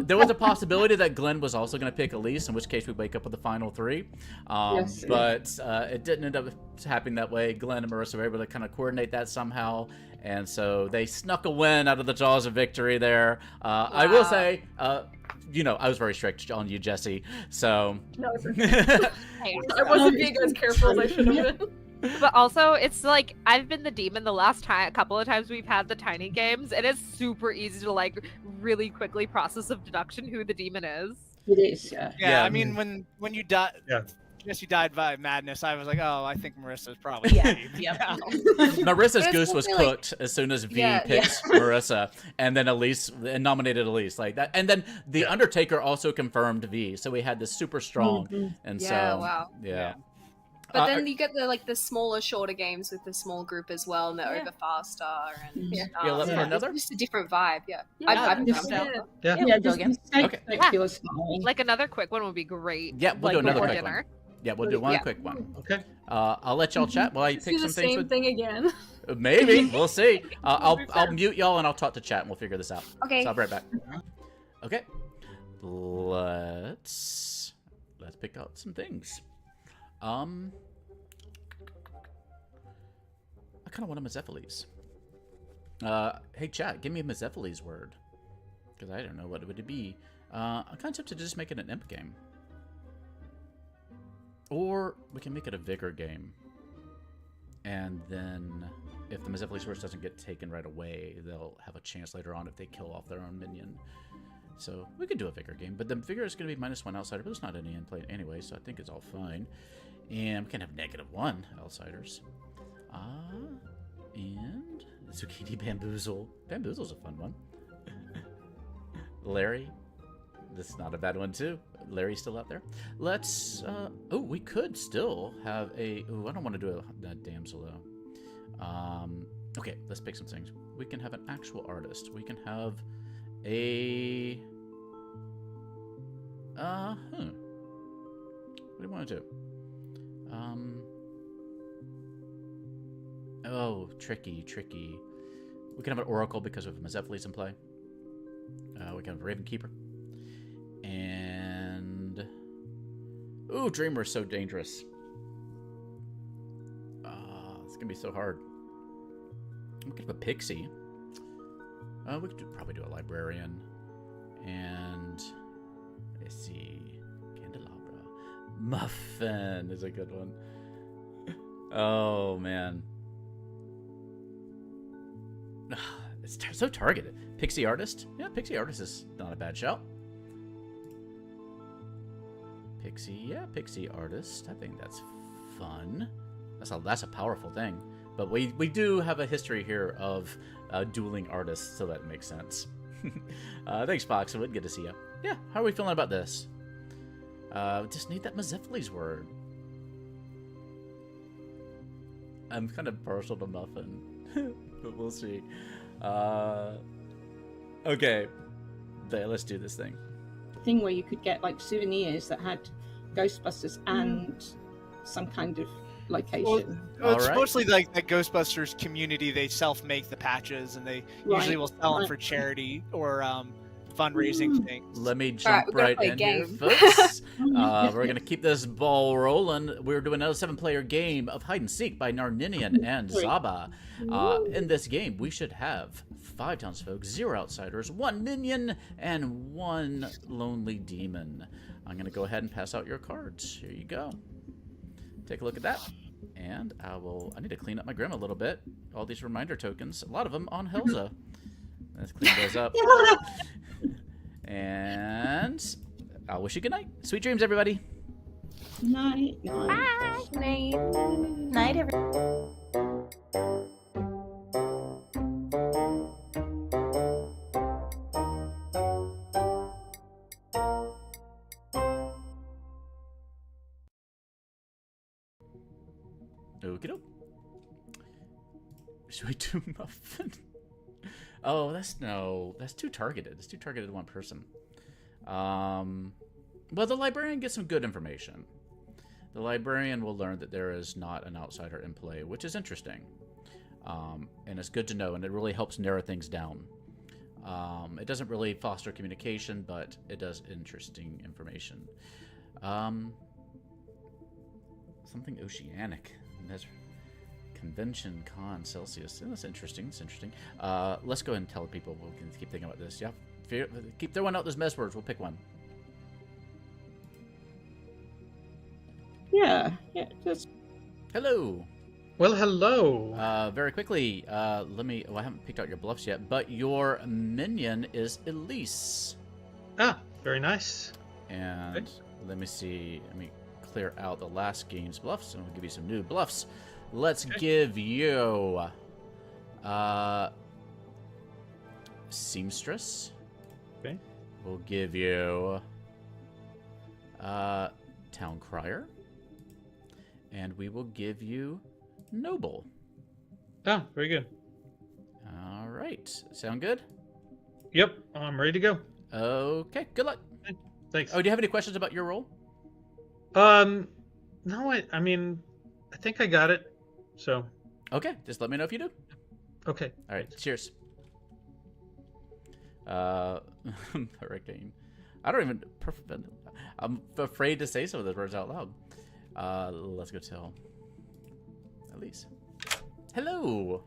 there was a possibility that Glenn was also gonna pick Elise, in which case we wake up with the final 3. Yes. But it didn't end up happening that way. Glenn and Marissa were able to kind of coordinate that somehow. And so they snuck a win out of the jaws of victory there. I will say, you know, I was very strict on you, Jesse. So No, it's okay. I wasn't being as careful as I should have been. But also, it's like I've been the demon the last time, a couple of times we've had the tiny games, and it's super easy to like really quickly process of deduction who the demon is. It is, yeah. Yeah, I mean, when you die, Jesse died by madness, I was like, oh, I think Marissa's probably Marissa's But it's goose was mostly, like- cooked as soon as V Yeah, picked Marissa, and then Elise and nominated Elise like that, and then the Undertaker also confirmed V, so we had this super strong, and Yeah, so wow. yeah. But then you get the smaller, shorter games with the small group as well, and they're over faster, and Yeah, let's for another. it's just a different vibe. Yeah, Yeah, I've just- done that. Yeah, just again. Okay. feels fine. Like another quick one would be great. Yeah, we'll like do another before quick dinner. one. Yeah, we'll do one Yeah. quick one. Okay. I'll let y'all chat while I Just pick do the some things same with. thing again. Maybe we'll see. I'll be I'll fair. mute y'all and I'll talk to chat and we'll figure this out. Okay. So I'll be right back. Okay, let's pick out some things. I kind of want a Mezephiles. Hey chat, give me a Mezephiles word, because I don't know what it would be. I'm kind of tempted to just make it an imp game, or we can make it a vigor game. And then, if the Mezephiles word doesn't get taken right away, they'll have a chance later on if they kill off their own minion. So we could do a vigor game, but the vigor is going to be -1 outsider, but there's not any in play anyway, so I think it's all fine. And we can have -1 outsiders. And Zucchini Bamboozle. Bamboozle's a fun one. Larry. This is not a bad one, too. Larry's still out there. Let's, oh, we could still have a, oh, I don't want to do a damsel, though. Okay, let's pick some things. We can have an actual artist. We can have a, what do you want to do? Oh, tricky. We can have an Oracle because of Mezephiles in play. We can have a Raven Keeper. And... ooh, Dreamer is so dangerous. It's going to be so hard. We could have a Pixie. We could probably do a Librarian. And... let's see... Candelabra. Muffin is a good one. Oh, man. It's so targeted. Pixie Artist? Yeah, Pixie Artist is not a bad shout. Pixie Artist. I think that's fun. That's a powerful thing. But we do have a history here of dueling artists, so that makes sense. Thanks, Foxwood. Good to see you. Yeah, how are we feeling about this? Just need that Mezephiles word. I'm kind of partial to Muffin. But we'll see. Okay. Let's do this thing. Thing where you could get like souvenirs that had Ghostbusters and some kind of location. Well, it's All right. mostly like the Ghostbusters community. They self-make the patches, and they usually will sell them for charity or fundraising things. Let me All right, jump we're gonna right play a in here, game. folks. We're going to keep this ball rolling. We're doing another 7-player game of Hide and Seek by Narninian and Zaba. In this game, we should have 5 townsfolk, 0 outsiders, 1 minion, and 1 lonely demon. I'm going to go ahead and pass out your cards. Here you go. Take a look at that. And I need to clean up my Grim a little bit. All these reminder tokens, a lot of them on Helza. Let's clean those up. And I'll wish you good night. Sweet dreams, everybody. Night. Night, everyone. Okie doke. Should we do Muffin? Oh, that's too targeted. It's too targeted to one person. Well, the librarian gets some good information. The librarian will learn that there is not an outsider in play, which is interesting. And it's good to know, and it really helps narrow things down. It doesn't really foster communication, but it does interesting information. Something oceanic. That's Convention Con Celsius. That's interesting. That's interesting. Let's go ahead and tell people. We can keep thinking about this. Yeah. Keep throwing out those mess words. We'll pick one. Yeah, that's Hello. Well, hello. Very quickly, let me... Oh, I haven't picked out your bluffs yet, but your minion is Elise. Ah, very nice. And Okay. let me see. Let me clear out the last game's bluffs, and we'll give you some new bluffs. Let's give you... Seamstress. Okay. We'll give you... Town Crier. And we will give you Noble. Ah, very good. All right. Sound good? Yep, I'm ready to go. Okay. Good luck. Thanks. Oh, do you have any questions about your role? No, I mean, I think I got it. So, Okay. Just let me know if you do. okay. All right. Cheers. Hurricane. I don't even... I'm afraid to say some of those words out loud. Let's go tell Elise. Hello.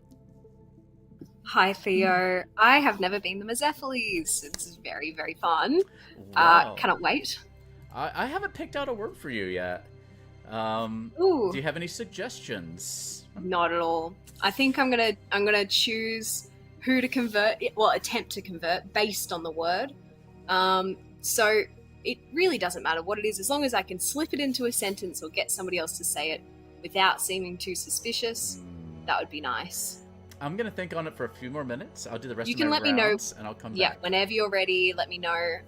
Hi, Theo. I have never been the Mazephiles. It's very, very fun. Wow. Cannot wait. I haven't picked out a word for you yet. Ooh, Do you have any suggestions? not at all. I think I'm gonna choose who to convert. Well, attempt to convert based on the word. So it really doesn't matter what it is, as long as I can slip it into a sentence or get somebody else to say it without seeming too suspicious. That would be nice. I'm gonna think on it for a few more minutes. I'll do the rest You of can my let me know. rounds, and I'll come Yeah, back. whenever you're ready, let me know.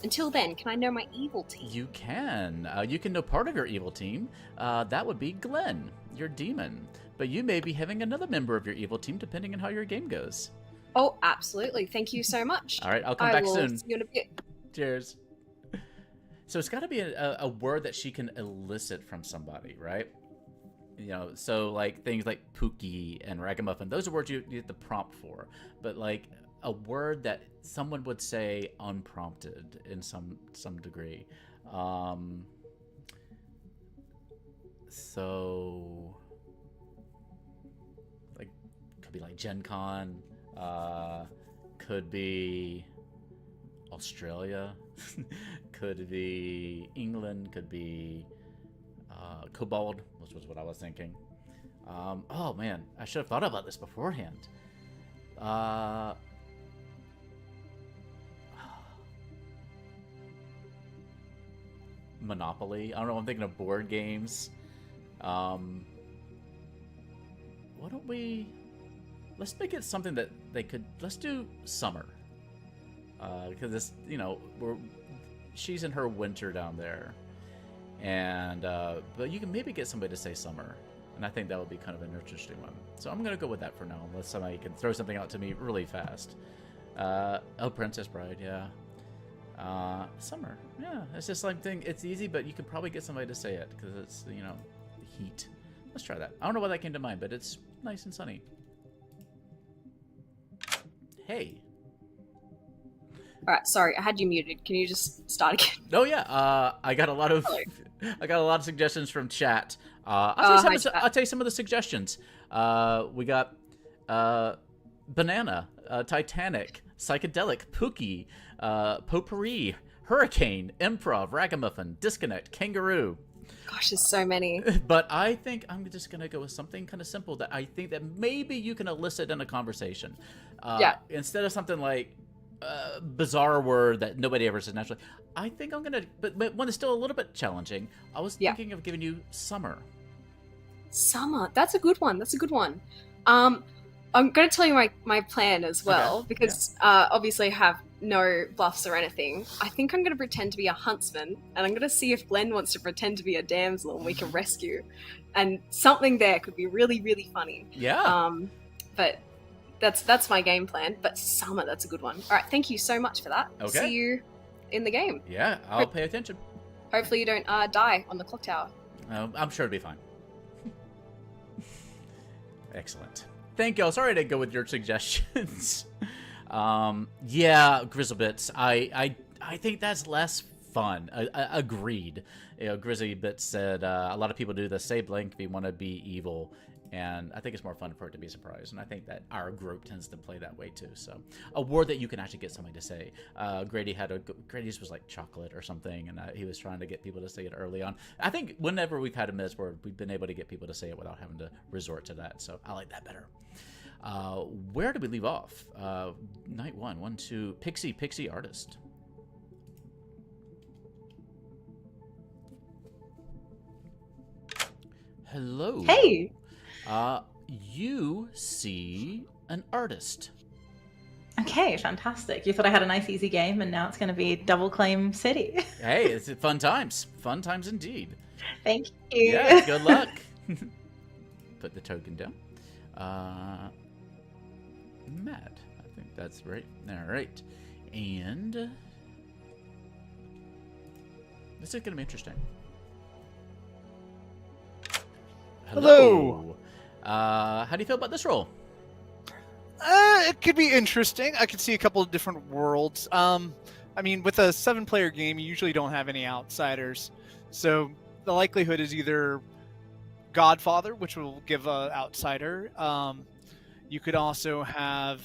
Until then, can I know my evil team? You can. You can know part of your evil team. That would be Glenn, your demon. But you may be having another member of your evil team, depending on how your game goes. Oh, absolutely. Thank you so much. All right, I'll come I back will soon. see you in a bit. Cheers. So it's got to be a word that she can elicit from somebody, right? You know, so like things like Pookie and Ragamuffin, those are words you get the prompt for. But like a word that someone would say unprompted in some degree. So like could be like Gen Con, could be Australia, could be England, could be Kobold, which was what I was thinking. Oh man, I should have thought about this beforehand. Monopoly. I don't know. I'm thinking of board games. Why don't we? Let's make it something that they could. Let's do summer. Because this, you know, she's in her winter down there, and but you can maybe get somebody to say summer, and I think that would be kind of an interesting one. So I'm gonna go with that for now, unless somebody can throw something out to me really fast. Princess Bride, yeah. Summer, yeah. It's just like thing. It's easy, but you could probably get somebody to say it because it's, you know, the heat. Let's try that. I don't know why that came to mind, but it's nice and sunny. Hey. All right, sorry, I had you muted. Can you just start again? Oh yeah, I got a lot of suggestions from chat. I'll tell you some of the suggestions. We got Banana, Titanic, Psychedelic, Pookie, Potpourri, Hurricane, Improv, Ragamuffin, Disconnect, Kangaroo. Gosh, there's so many. But I think I'm just gonna go with something kind of simple that I think that maybe you can elicit in a conversation. Yeah. Instead of something like bizarre word that nobody ever says naturally. I think I'm gonna, but one is still a little bit challenging. I was thinking of giving you summer. Summer. That's a good one. That's a good one. I'm going to tell you my plan as well, because obviously I have no bluffs or anything. I think I'm going to pretend to be a huntsman, and I'm going to see if Glenn wants to pretend to be a damsel and we can rescue. And something there could be really, really funny. Yeah. But that's my game plan. But summer, that's a good one. All right, thank you so much for that. Okay. See you in the game. Yeah, I'll pay attention. Hopefully you don't die on the clock tower. I'm sure it'll be fine. Excellent. Thank y'all. Sorry I didn't go with your suggestions. Yeah, Grizzlebits. I think that's less fun. Agreed. You know, Grizzlybits said a lot of people do the say blank if you want to be evil, and I think it's more fun for it to be a surprise. And I think that our group tends to play that way too. So a word that you can actually get somebody to say. Grady's was like chocolate or something, and he was trying to get people to say it early on. I think whenever we've had a miss word, we've been able to get people to say it without having to resort to that. So I like that better. Where did we leave off? Night 1, 2, Pixie Artist. Hello. Hey. You see an artist. Okay, fantastic. You thought I had a nice easy game, and now it's going to be Double Claim City. Hey, it's fun times. Fun times indeed. Thank you. Yeah, good luck. Put the token down. Matt, I think that's right. All right. And this is going to be interesting. Hello. How do you feel about this role? It could be interesting. I could see a couple of different worlds. I mean, with a 7-player game, you usually don't have any outsiders. So the likelihood is either Godfather, which will give an outsider. You could also have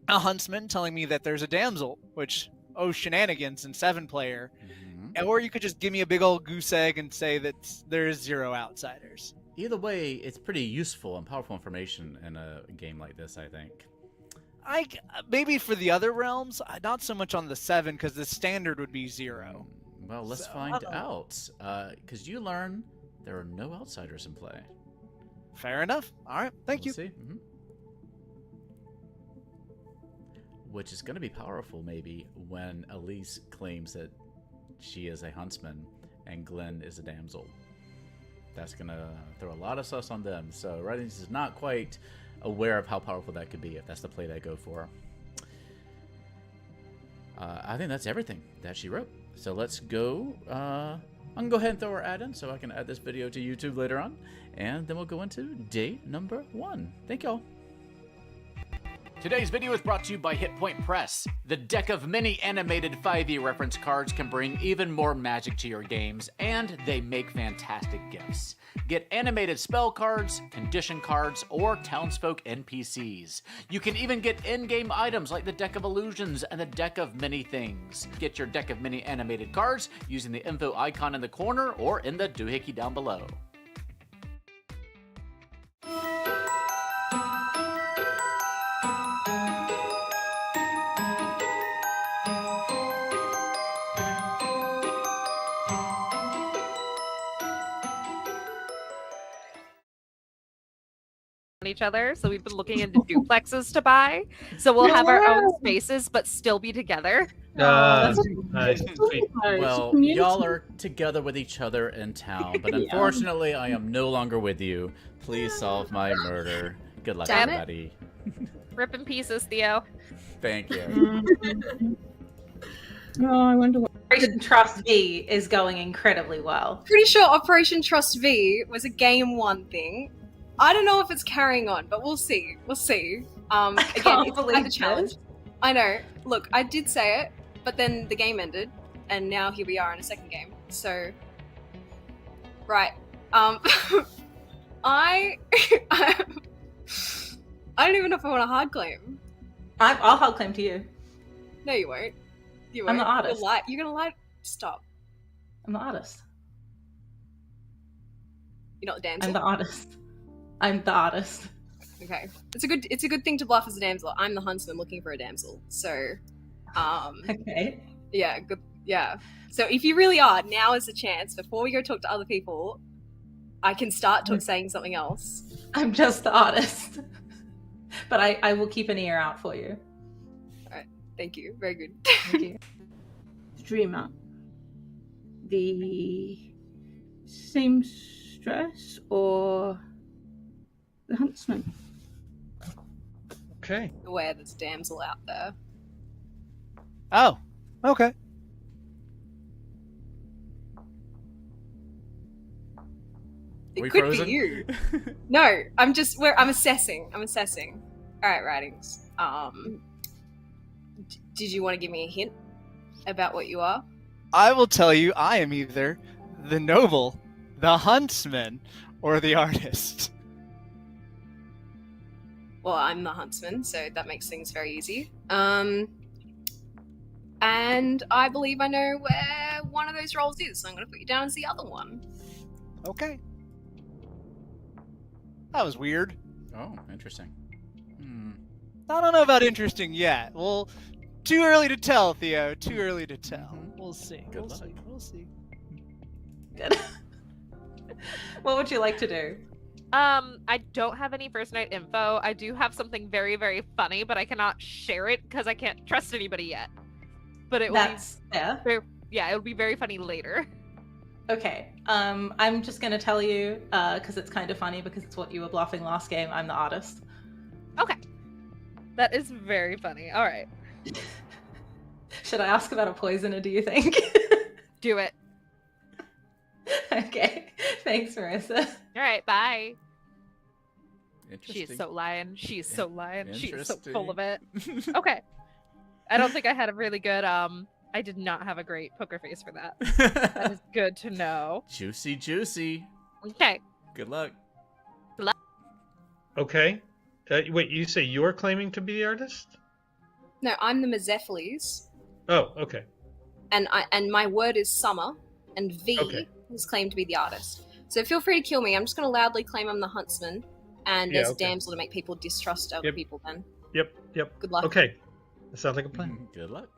a huntsman telling me that there's a damsel, which, shenanigans in 7-player. Mm-hmm. Or you could just give me a big old goose egg and say that there's 0 outsiders. Either way, it's pretty useful and powerful information in a game like this, I think. Maybe for the other realms, not so much on the 7, because the standard would be 0. Well, let's find out. Because you learn there are no outsiders in play. Fair enough. All right, thank you. See. Mm-hmm. Which is going to be powerful, maybe, when Elise claims that she is a huntsman and Glenn is a damsel. That's going to throw a lot of sus on them. So Writings is not quite aware of how powerful that could be if that's the play they go for. I think that's everything that she wrote. So let's go. I'm going to go ahead and throw her ad in so I can add this video to YouTube later on. And then we'll go into day number 1. Thank y'all. Today's video is brought to you by Hit Point Press. The deck of many animated 5e reference cards can bring even more magic to your games, and they make fantastic gifts. Get animated spell cards, condition cards, or townsfolk NPCs. You can even get in-game items like the Deck of Illusions and the Deck of Many Things. Get your deck of many animated cards using the info icon in the corner or in the doohickey down below. Each other, so we've been looking into duplexes to buy, so we'll have our own spaces but still be together. Nice. Well, y'all are together with each other in town, but unfortunately I am no longer with you. Please solve my murder. Good luck, Damn it. everybody. Rip in pieces, Theo. Thank you. Oh, I wonder what. Operation Trust V is going incredibly well. Pretty sure Operation Trust V was a game 1 thing. I don't know if it's carrying on, but we'll see. We'll see. Again, it's like a challenge. I know. Look, I did say it, but then the game ended, and now here we are in a second game. So, right. I don't even know if I want a hard claim. I'll hard claim to you. No, you won't. You I'm won't. the artist. You're gonna lie. Stop. I'm the artist. You're not the damsel. I'm the artist. I'm the artist. Okay. It's a good thing to bluff as a damsel. I'm the huntsman looking for a damsel. So, Okay. yeah, good. Yeah. So if you really are, now is the chance. Before we go talk to other people, I can start saying something else. I'm just the artist. But I will keep an ear out for you. Alright. Thank you. Very good. Thank you. Dreamer. The same stress or the huntsman? Okay. Aware there's a damsel out there. Oh, okay. It We could frozen? be you. No, I'm assessing. All right, writings. Did you want to give me a hint about what you are? I will tell you, I am either the noble, the huntsman, or the artist. Well, I'm the huntsman, so that makes things very easy. And I believe I know where one of those roles is, so I'm going to put you down as the other one. Okay. That was weird. Oh, interesting. I don't know about interesting yet. Well, too early to tell, Theo. Too early to tell. We'll see. Good luck. We'll see. Good. What would you like to do? I don't have any first night info. I do have something very, very funny, but I cannot share it because I can't trust anybody yet. But it will That's fair. it'll be very funny later. Okay. I'm just gonna tell you, because it's kind of funny because it's what you were bluffing last game. I'm the artist. Okay. That is very funny. All right. Should I ask about a poisoner, do you think? Do it. Okay. Thanks, Marissa. All right, bye. Interesting. She's so lying. She's so lying. She's so full of Interesting. it. Okay. I don't think I had a really good I did not have a great poker face for that. That is good to know. Juicy, juicy. Okay. Good luck. Okay. Wait, you say you're claiming to be the artist? No, I'm the Mezephiles, Oh, okay. and my word is summer, and V Okay. is claimed to be the artist. So feel free to kill me. I'm just going to loudly claim I'm the huntsman, and Yeah, there's okay. a damsel to make people distrust other Yep. people then. Yep. Good luck. Okay. That sounds like a plan. Good luck.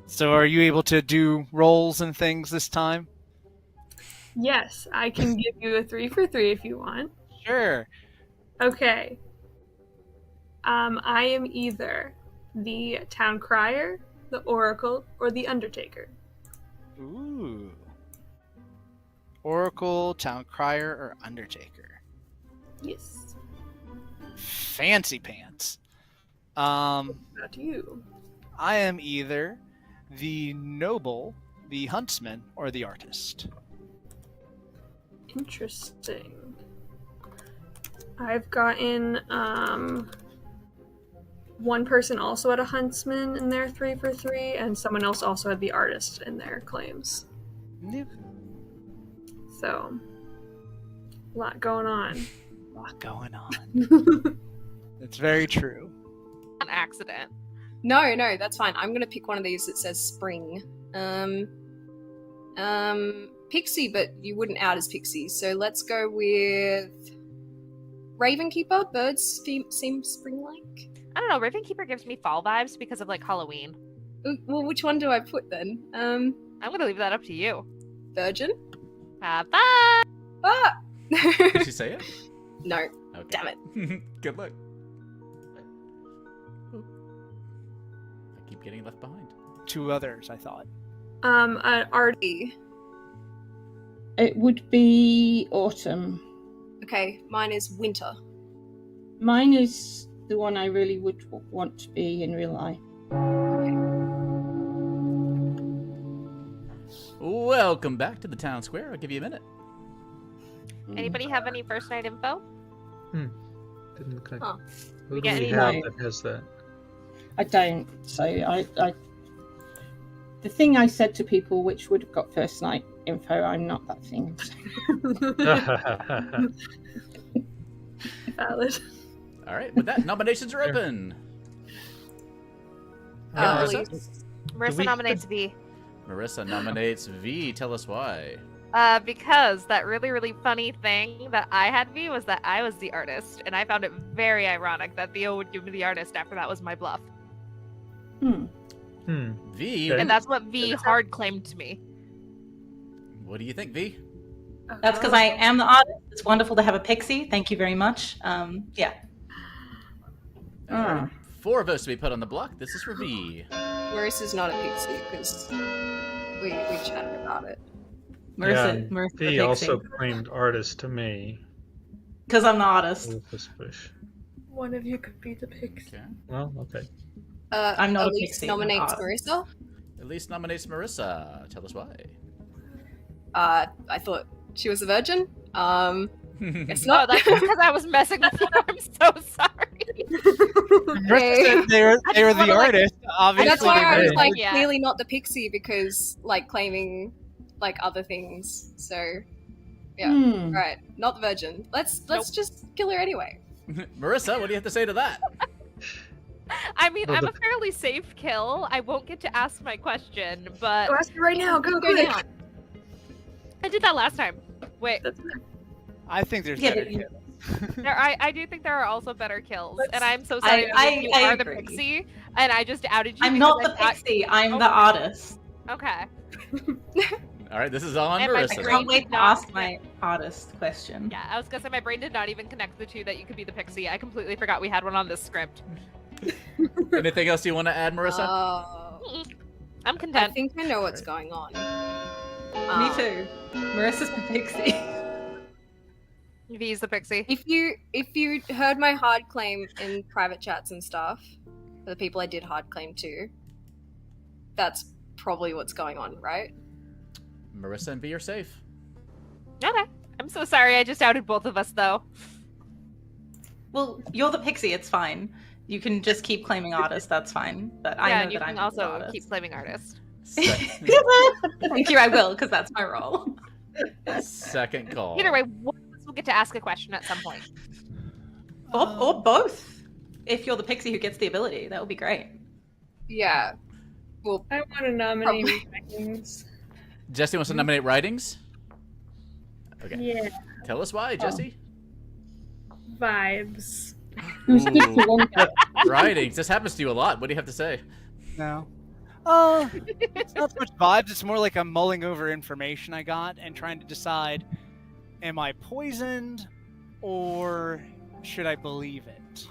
So, are you able to do rolls and things this time? Yes, I can give you a 3 for 3 if you want. Sure. Okay. I am either the town crier, the oracle, or the undertaker. Ooh. Oracle, town crier, or undertaker. Yes. Fancy pants. Not you. I am either the noble, the huntsman, or the artist. Interesting. I've gotten one person also had a huntsman in their 3 for 3, and someone else also had the artist in their claims. Yep. So, a lot going on. A lot going on. It's very true. An accident. No, that's fine. I'm going to pick one of these that says spring. Pixie, but you wouldn't out as Pixie. So let's go with Ravenkeeper. Birds seem spring-like. I don't know, Ravenkeeper gives me fall vibes because of like Halloween. Well, which one do I put then? I'm gonna leave that up to you. Virgin? Bye. Ah! Did she say it? No. Okay. Damn it. Good luck. I keep getting left behind. 2 others, I thought. Artie. It would be autumn. Okay, mine is winter. Mine is the one I really would want to be in real life. Welcome back to the town square. I'll give you a minute. Anybody have any first night info? Didn't look like. Huh. Who do get we any have more? that has that? I don't. So I the thing I said to people, which would have got first night info, I'm not that thing. Valid. All right. With that, nominations are open. At Marissa? least. Marissa we- nominates V. Marissa nominates V. Tell us why. Because that really, really funny thing that I had V was that I was the artist, and I found it very ironic that Theo would give me the artist after that was my bluff. V. Okay. And that's what V hard claimed to me. What do you think, V? That's because I am the artist. It's wonderful to have a pixie. Thank you very much. Yeah. All right. 4 votes to be put on the block. This is for V. Marissa's not a pixie because we chatted about it. Marissa, Yeah, Marissa He also claimed artist to me. because I'm the artist. With this push. One of you could be the pixie. Okay. Well, okay. I'm not a Elise pixie, nominates I'm Marissa. Elise nominates Marissa. Tell us why. I thought she was a virgin. It's No, not. that's because I was messing with her. I'm so sorry. Marissa said they were I the just wanna, like- artist. Obviously, That's why I was did. like Yeah. clearly not the pixie because like claiming like other things. So yeah, Hmm. right, not the virgin. Let's just kill her anyway. Marissa, what do you have to say to that? I mean, Oh, I'm the- a fairly safe kill. I won't get to ask my question, but Go ask her right now. Go Go quick. now. I did that last time. Wait, That's fair. I think there's Yeah, better but you- kills. I do think there are also better kills, and I'm so sorry. I if you are the agree. pixie, and I just outed you. I'm because not the I thought- pixie, I'm Oh. the artist. Okay. All right, this is all on And my Marissa. I brain- can't wait to not- ask my artist question. Yeah, I was gonna say my brain did not even connect the two that you could be the pixie. I completely forgot we had one on this script. Anything else you want to add, Marissa? Oh, I'm I content. think I know what's going on. Me too. Marissa's the pixie. V's the pixie. If you heard my hard claim in private chats and stuff, for the people I did hard claim to, that's probably what's going on, right? Marissa and V are safe. Okay. I'm so sorry. I just outed both of us, though. Well, you're the pixie, it's fine. You can just keep claiming artist, that's fine. But I Yeah, know and you that can I'm also the keep claiming artist. Thank you, I will, because that's my role. Second call. Either way, one of us will get to ask a question at some point. Or both. If you're the pixie who gets the ability, that would be great. Yeah. Well, I want to nominate Vikings. Jesse wants to nominate writings. Okay. Yeah, Tell us why, Jesse. vibes. It was good for one guy. Writings. This happens to you a lot. What do you have to say? No. It's not so much vibes. It's more like I'm mulling over information I got and trying to decide, am I poisoned or should I believe it?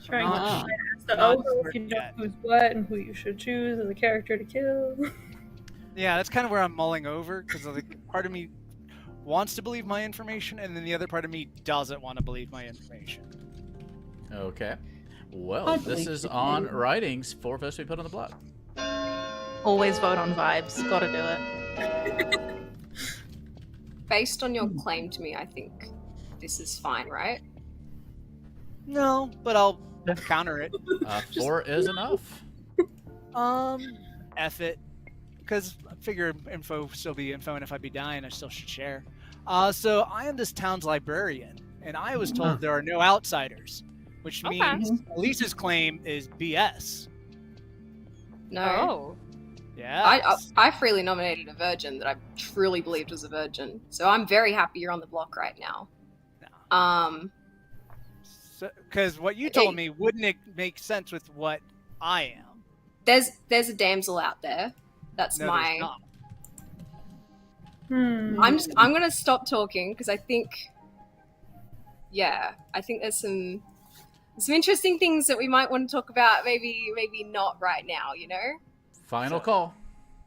Trying Not to sure. ask the Not ogre sure if you know yet. who's what and who you should choose as a character to kill. Yeah, that's kind of where I'm mulling over because like, part of me wants to believe my information and then the other part of me doesn't want to believe my information. Okay. Well, I this believe is you. on writings. 4 votes we put on the block. Always vote on vibes. Gotta do it. based on your claim to me, I think this is fine, right? No, but I'll counter it. 4 is enough. F it. Because I figure info will still be info, and if I be dying, I still should share. So I am this town's librarian, and I was told there are no outsiders, which Okay. means Elise's claim is BS. No. Oh. Yeah. I freely nominated a virgin that I truly believed was a virgin. So I'm very happy you're on the block right now. Because what you told me wouldn't it make sense with what I am? There's a damsel out there. That's No, my. there's not. I'm gonna stop talking because I think. Yeah, I think there's some interesting things that we might want to talk about. Maybe not right now. You know. Final call.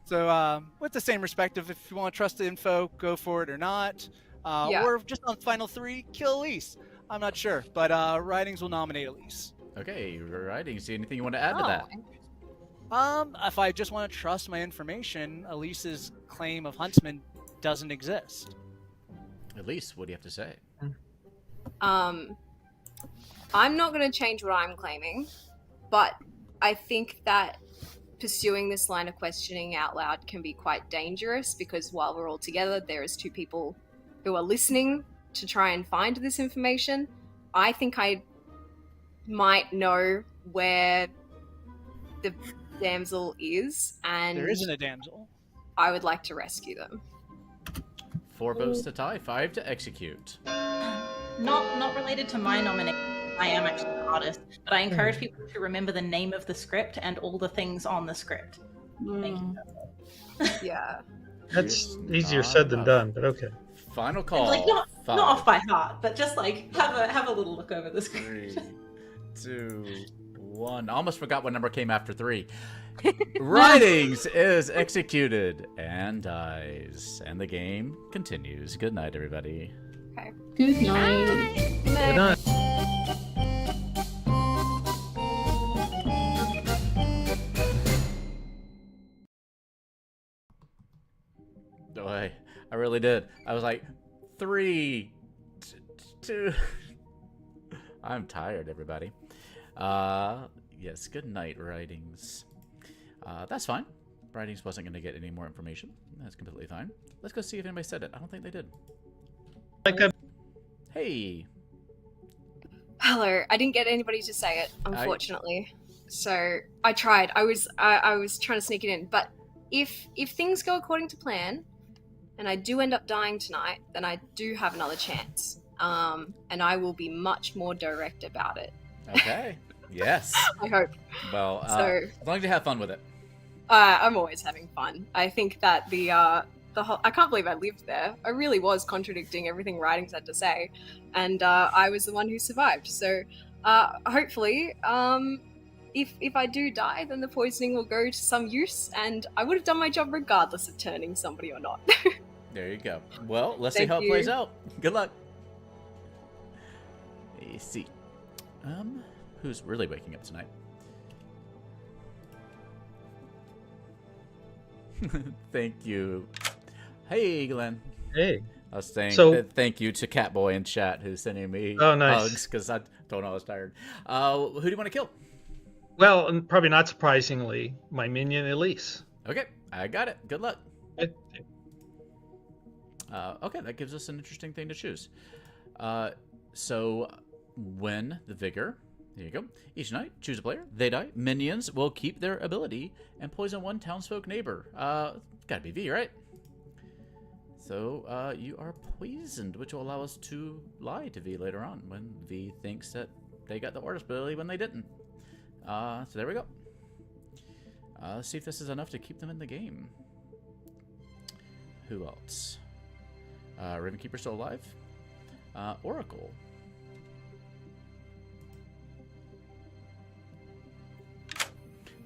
So, with the same respect of if you want to trust the info, go for it or not. Yeah. Or just on final 3, kill Elise. I'm not sure, but writings will nominate Elise. Okay, writings. Anything you want to add to that? If I just want to trust my information, Elise's claim of Huntsman doesn't exist. Elise, what do you have to say? I'm not going to change what I'm claiming, but I think that pursuing this line of questioning out loud can be quite dangerous because while we're all together, there is 2 people who are listening to try and find this information. I think I might know where the damsel is, and There isn't a damsel. I would like to rescue them. 4 votes to tie, 5 to execute. Not related to my nomination. I am actually an artist, but I encourage people to remember the name of the script and all the things on the script. Thank you. Yeah. That's easier said than done, but okay. Final call. Like not 5, off by heart, but just like have a little look over the script. 3, 2, 1. Almost forgot what number came after 3. Writings is executed and dies, and the game continues. Good night, everybody. Good night. Good night. Boy, I really did. I was like, 3, 2. I'm tired, everybody. Yes, good night, Writings. That's fine. Writings wasn't going to get any more information. That's completely fine. Let's go see if anybody said it. I don't think they did. Hey. Hello. I didn't get anybody to say it, unfortunately. So I tried. I was trying to sneak it in. But if things go according to plan, and I do end up dying tonight, then I do have another chance. And I will be much more direct about it. Okay. Yes. I hope. Well, So- as long as you have fun with it. I'm always having fun. I think that the whole, I can't believe I lived there. I really was contradicting everything Writings had to say, and I was the one who survived. So hopefully, if I do die, then the poisoning will go to some use, and I would have done my job regardless of turning somebody or not. There you go. Well, let's see Thank how it you. plays out. Good luck. Let's see. Who's really waking up tonight? Thank you. Hey, Glenn. Hey. I was saying So- thank you to Catboy in chat who's sending me Oh, nice. hugs because I told him I was tired. Who do you want to kill? Well, and probably not surprisingly, my minion Elise. Okay, I got it. Good luck. It- Okay, that gives us an interesting thing to choose. So, when the Vigor, there you go. Each night, choose a player. They die. Minions will keep their ability and poison one townsfolk neighbor. Gotta be V, right? So, you are poisoned, which will allow us to lie to V later on when V thinks that they got the artist ability when they didn't. So there we go. Let's see if this is enough to keep them in the game. Who else? Ravenkeeper still alive. Oracle.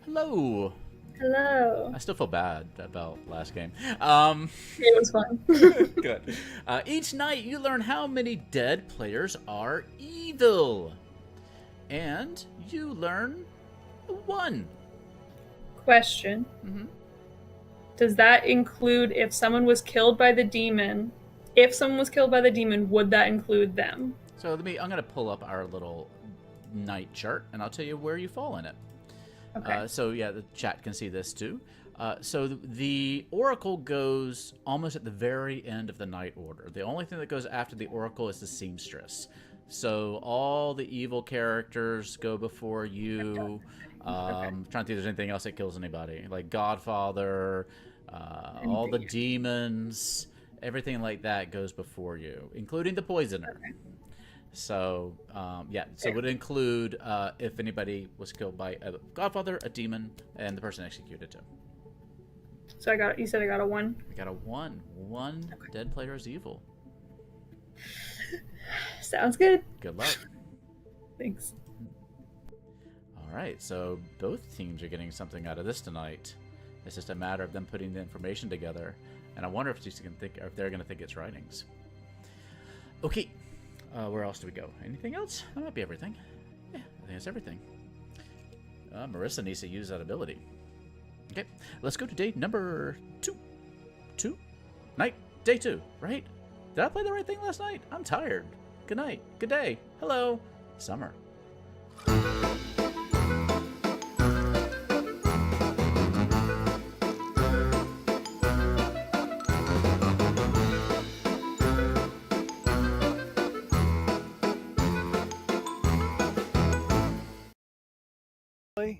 Hello. Hello. I still feel bad about last game. It was fun. Good. Each night you learn how many dead players are evil. And you learn 1. Question. Mm-hmm. Does that include if someone was killed by the demon? If someone was killed by the demon, would that include them? So I'm going to pull up our little night chart, and I'll tell you where you fall in it. Okay. So yeah, the chat can see this too. So the Oracle goes almost at the very end of the night order. The only thing that goes after the Oracle is the Seamstress. So all the evil characters go before you. Trying to think if there's anything else that kills anybody. Like Godfather, all the demons, everything like that goes before you, including the Poisoner. Okay. So, yeah, so it would include if anybody was killed by a Godfather, a demon, and the person executed too. So you said I got a 1? I got a 1. 1 dead player is evil. Sounds good. Good luck. Thanks. All right, so both teams are getting something out of this tonight. It's just a matter of them putting the information together, and I wonder if they're going to think it's Writings. Okay, where else do we go? Anything else? That might be everything. Yeah, I think that's everything. Marissa needs to use that ability. Okay, let's go to day number 2. Day 2, right? Did I play the right thing last night? I'm tired. Good night. Good day. Hello. Summer.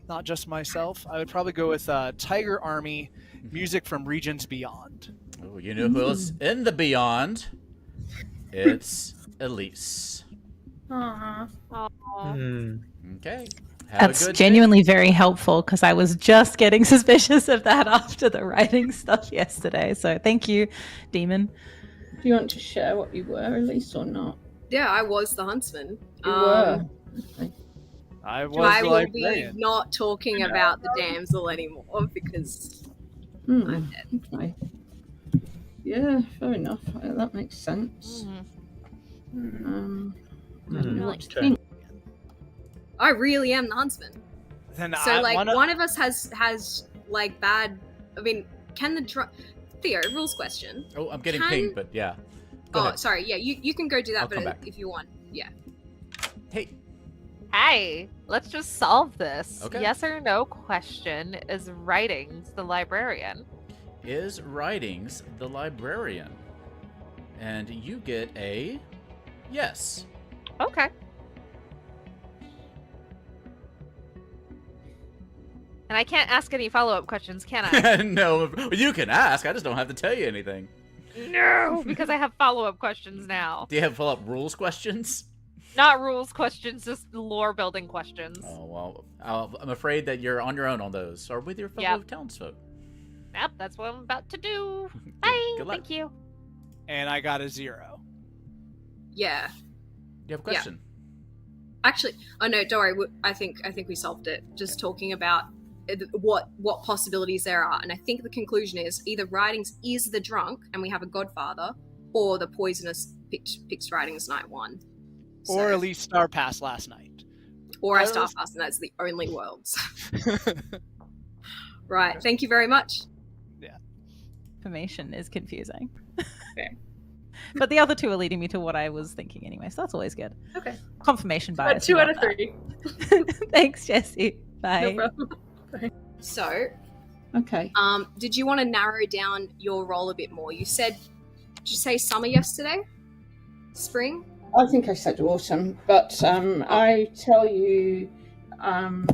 Not just myself. I would probably go with Tiger Army, music from Regions Beyond. Oh, you know who else in the Beyond? It's Elise. Aww. Okay. That's genuinely very helpful because I was just getting suspicious of that after the writing stuff yesterday. So thank you, Demon. Do you want to share what you were, Elise, or not? Yeah, I was the huntsman. You were. Okay. I was I the will be librarian. not talking about the damsel anymore because Hmm, I'm dead. okay. Yeah, fair enough. That makes sense. I don't know what to Okay. think. I really am the huntsman. Then So I like wanna- one of us has like bad. I mean, can the Theo, rules question. Oh, I'm getting Can- pinged, but yeah. Go ahead. Sorry. Yeah, you can go do that, I'll come but back. if you want, yeah. Hey. Hi, let's just solve this. Okay. Yes or no question. Is Writings the librarian? Is Writings the librarian? And you get a yes. Okay. And I can't ask any follow-up questions, can I? No, you can ask. I just don't have to tell you anything. No, because I have follow-up questions now. Do you have follow-up rules questions? Not rules questions, just lore-building questions. Oh, well, I'm afraid that you're on your own on those, or with your fellow townsfolk. Yep, that's what I'm about to do. Bye. Good luck. Thank you. And I got a 0. Yeah. You have a question? Actually, oh no, don't worry. I think we solved it. Just talking about what possibilities there are, and I think the conclusion is either Writings is the drunk, and we have a godfather, or the poisonous picks Writings night 1. Or at least Star Pass last night. Or I Star Pass, and that's the only worlds. Right. Thank you very much. Information is confusing. Okay. But the other two are leading me to what I was thinking anyway, so that's always good. Okay. Confirmation bias. 2 out of love 3. that. Thanks, Jesse. Bye. No problem. So, Okay. did you want to narrow down your role a bit more? You said, did you say summer yesterday? Spring? I think I said autumn, but I tell you, I'm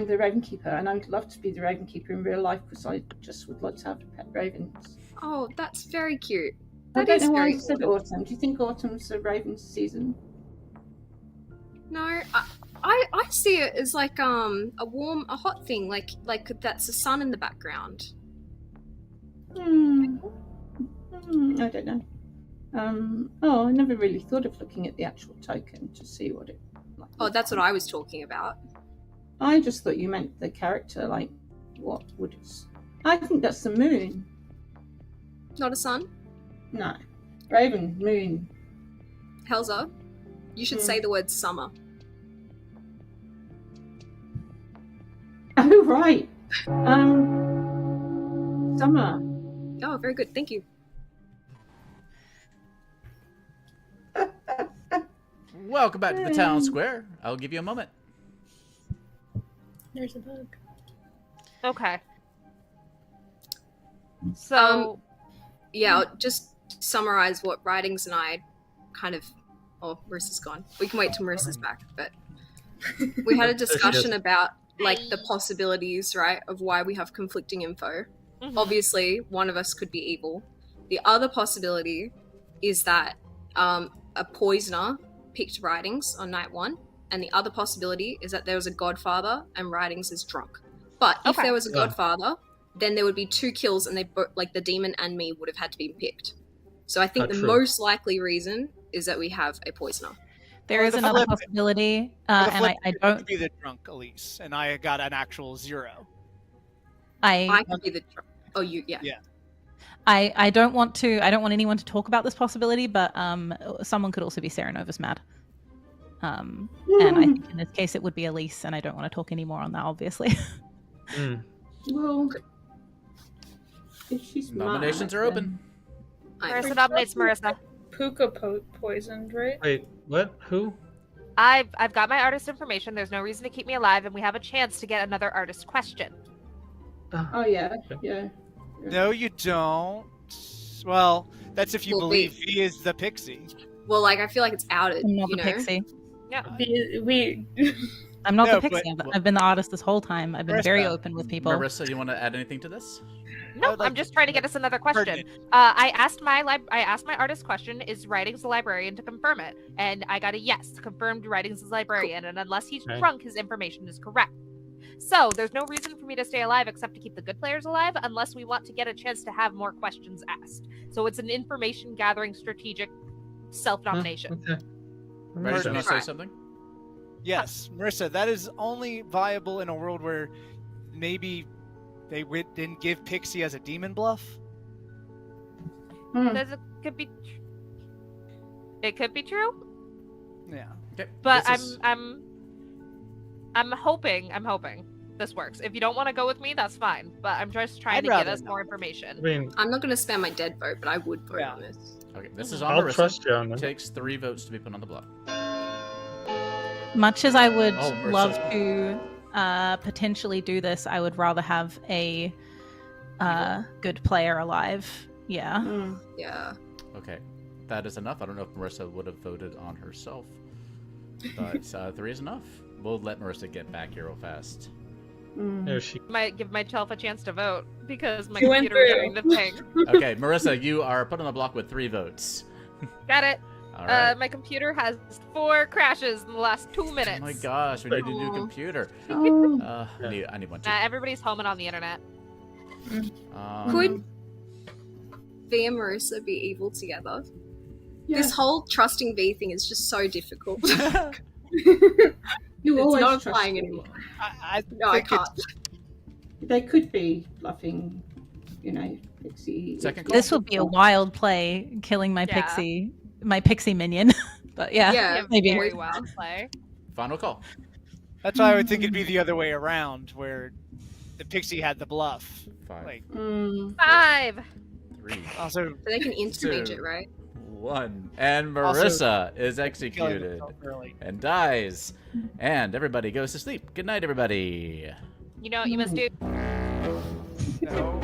the Raven Keeper, and I'd love to be the Raven Keeper in real life because I just would like to have pet ravens. Oh, that's very cute. I That don't is know why very I said cool. autumn. Do you think autumn's the raven season? No, I see it as like a hot thing, like that's the sun in the background. I don't know. I never really thought of looking at the actual token to see what it. Like, Oh, that's what I was talking about. I just thought you meant the character, like what would it? I think that's the moon. Not a sun. No, raven moon. Helza, you should say the word summer. Oh right. Summer. Oh, very good. Thank you. Welcome back to the town square. I'll give you a moment. There's a bug. Okay. So, Yeah, I'll just summarize what Writings and I kind of. Oh, Marissa's gone. We can wait till Marissa's back, but we had a discussion about like the possibilities, right, of why we have conflicting info. Obviously, one of us could be evil. The other possibility is that a poisoner picked Writings on night 1, and the other possibility is that there was a godfather and Writings is drunk. But if there was a godfather, then there would be 2 kills, and they both, like the demon and me, would have had to be picked. So I think the most likely reason is that we have a poisoner. There is another possibility, and I don't. be the drunk Elise, and I got an actual 0. I could be the drunk. Oh, you, yeah. I don't want to. I don't want anyone to talk about this possibility, but someone could also be Sarah Nova's mad. And I think in this case it would be Elise, and I don't want to talk any more on that, obviously. Well, if she's Nominations mad, are open. Marissa nominates Marissa. Puka poisoned, right? Wait, what? Who? I've got my artist information. There's no reason to keep me alive, and we have a chance to get another artist question. Oh yeah, yeah. No, you don't. Well, that's if you Well, believe he is the pixie. Well, like, I feel like it's outed, I'm not you the know? pixie. Yeah. We I'm not No, the pixie. but- I've been the artist this whole time. I've been very Marissa. open with people. Marissa, you want to add anything to this? No, I'd like I'm just trying to get us another question. pertinent. I asked my artist question: is Writings the librarian, to confirm it, and I got a yes. Confirmed Writings is librarian, and unless he's Okay. drunk, his information is correct. So there's no reason for me to stay alive except to keep the good players alive, unless we want to get a chance to have more questions asked. So it's an information gathering, strategic self-nomination. Okay. Ready to Right. say something? Yes, Marissa, that is only viable in a world where maybe they didn't give Pixie as a demon bluff. It could be. It could be true, Yeah. Okay. but this is- I'm hoping. this works. If you don't want to go with me, that's fine. But I'm just trying I'd to get rather us not. more I information. mean, I'm not going to spam my dead vote, but I would vote Yeah. on this. Okay, this is on I'll Marissa. trust you on that. Takes 3 votes to be put on the block. Much as I would Oh, Marissa. love to potentially do this, I would rather have a good player alive. Yeah. Mm. Yeah. Okay, that is enough. I don't know if Marissa would have voted on herself, but 3 is enough. We'll let Marissa get back here real fast. Mm. There she. Might give myself a chance to vote because my You went computer was through. doing the thing. Okay, Marissa, you are put on the block with 3 votes. Got it. All right. My computer has 4 crashes in the last 2 minutes. Oh my gosh, we need a new Aw. computer. Oh. I need one too. Everybody's home and on the internet. Could V and Marissa be evil together? Yeah. This whole trusting V thing is just so difficult. You It's always not trust applying me. anymore. I No, I think can't. They could be bluffing, Pixie. Second call. This would be a wild play, killing my Yeah. pixie minion. But yeah, Yeah, maybe. Very well play. Final call. That's why I would think it'd be the other way around, where the pixie had the bluff. 5, Like, Mm. 5. 3, also So they can intermage Two. it, right? 1, and Also, Marissa is killing executed himself early. and dies, and everybody goes to sleep. Good night, everybody. You know what you must do? No.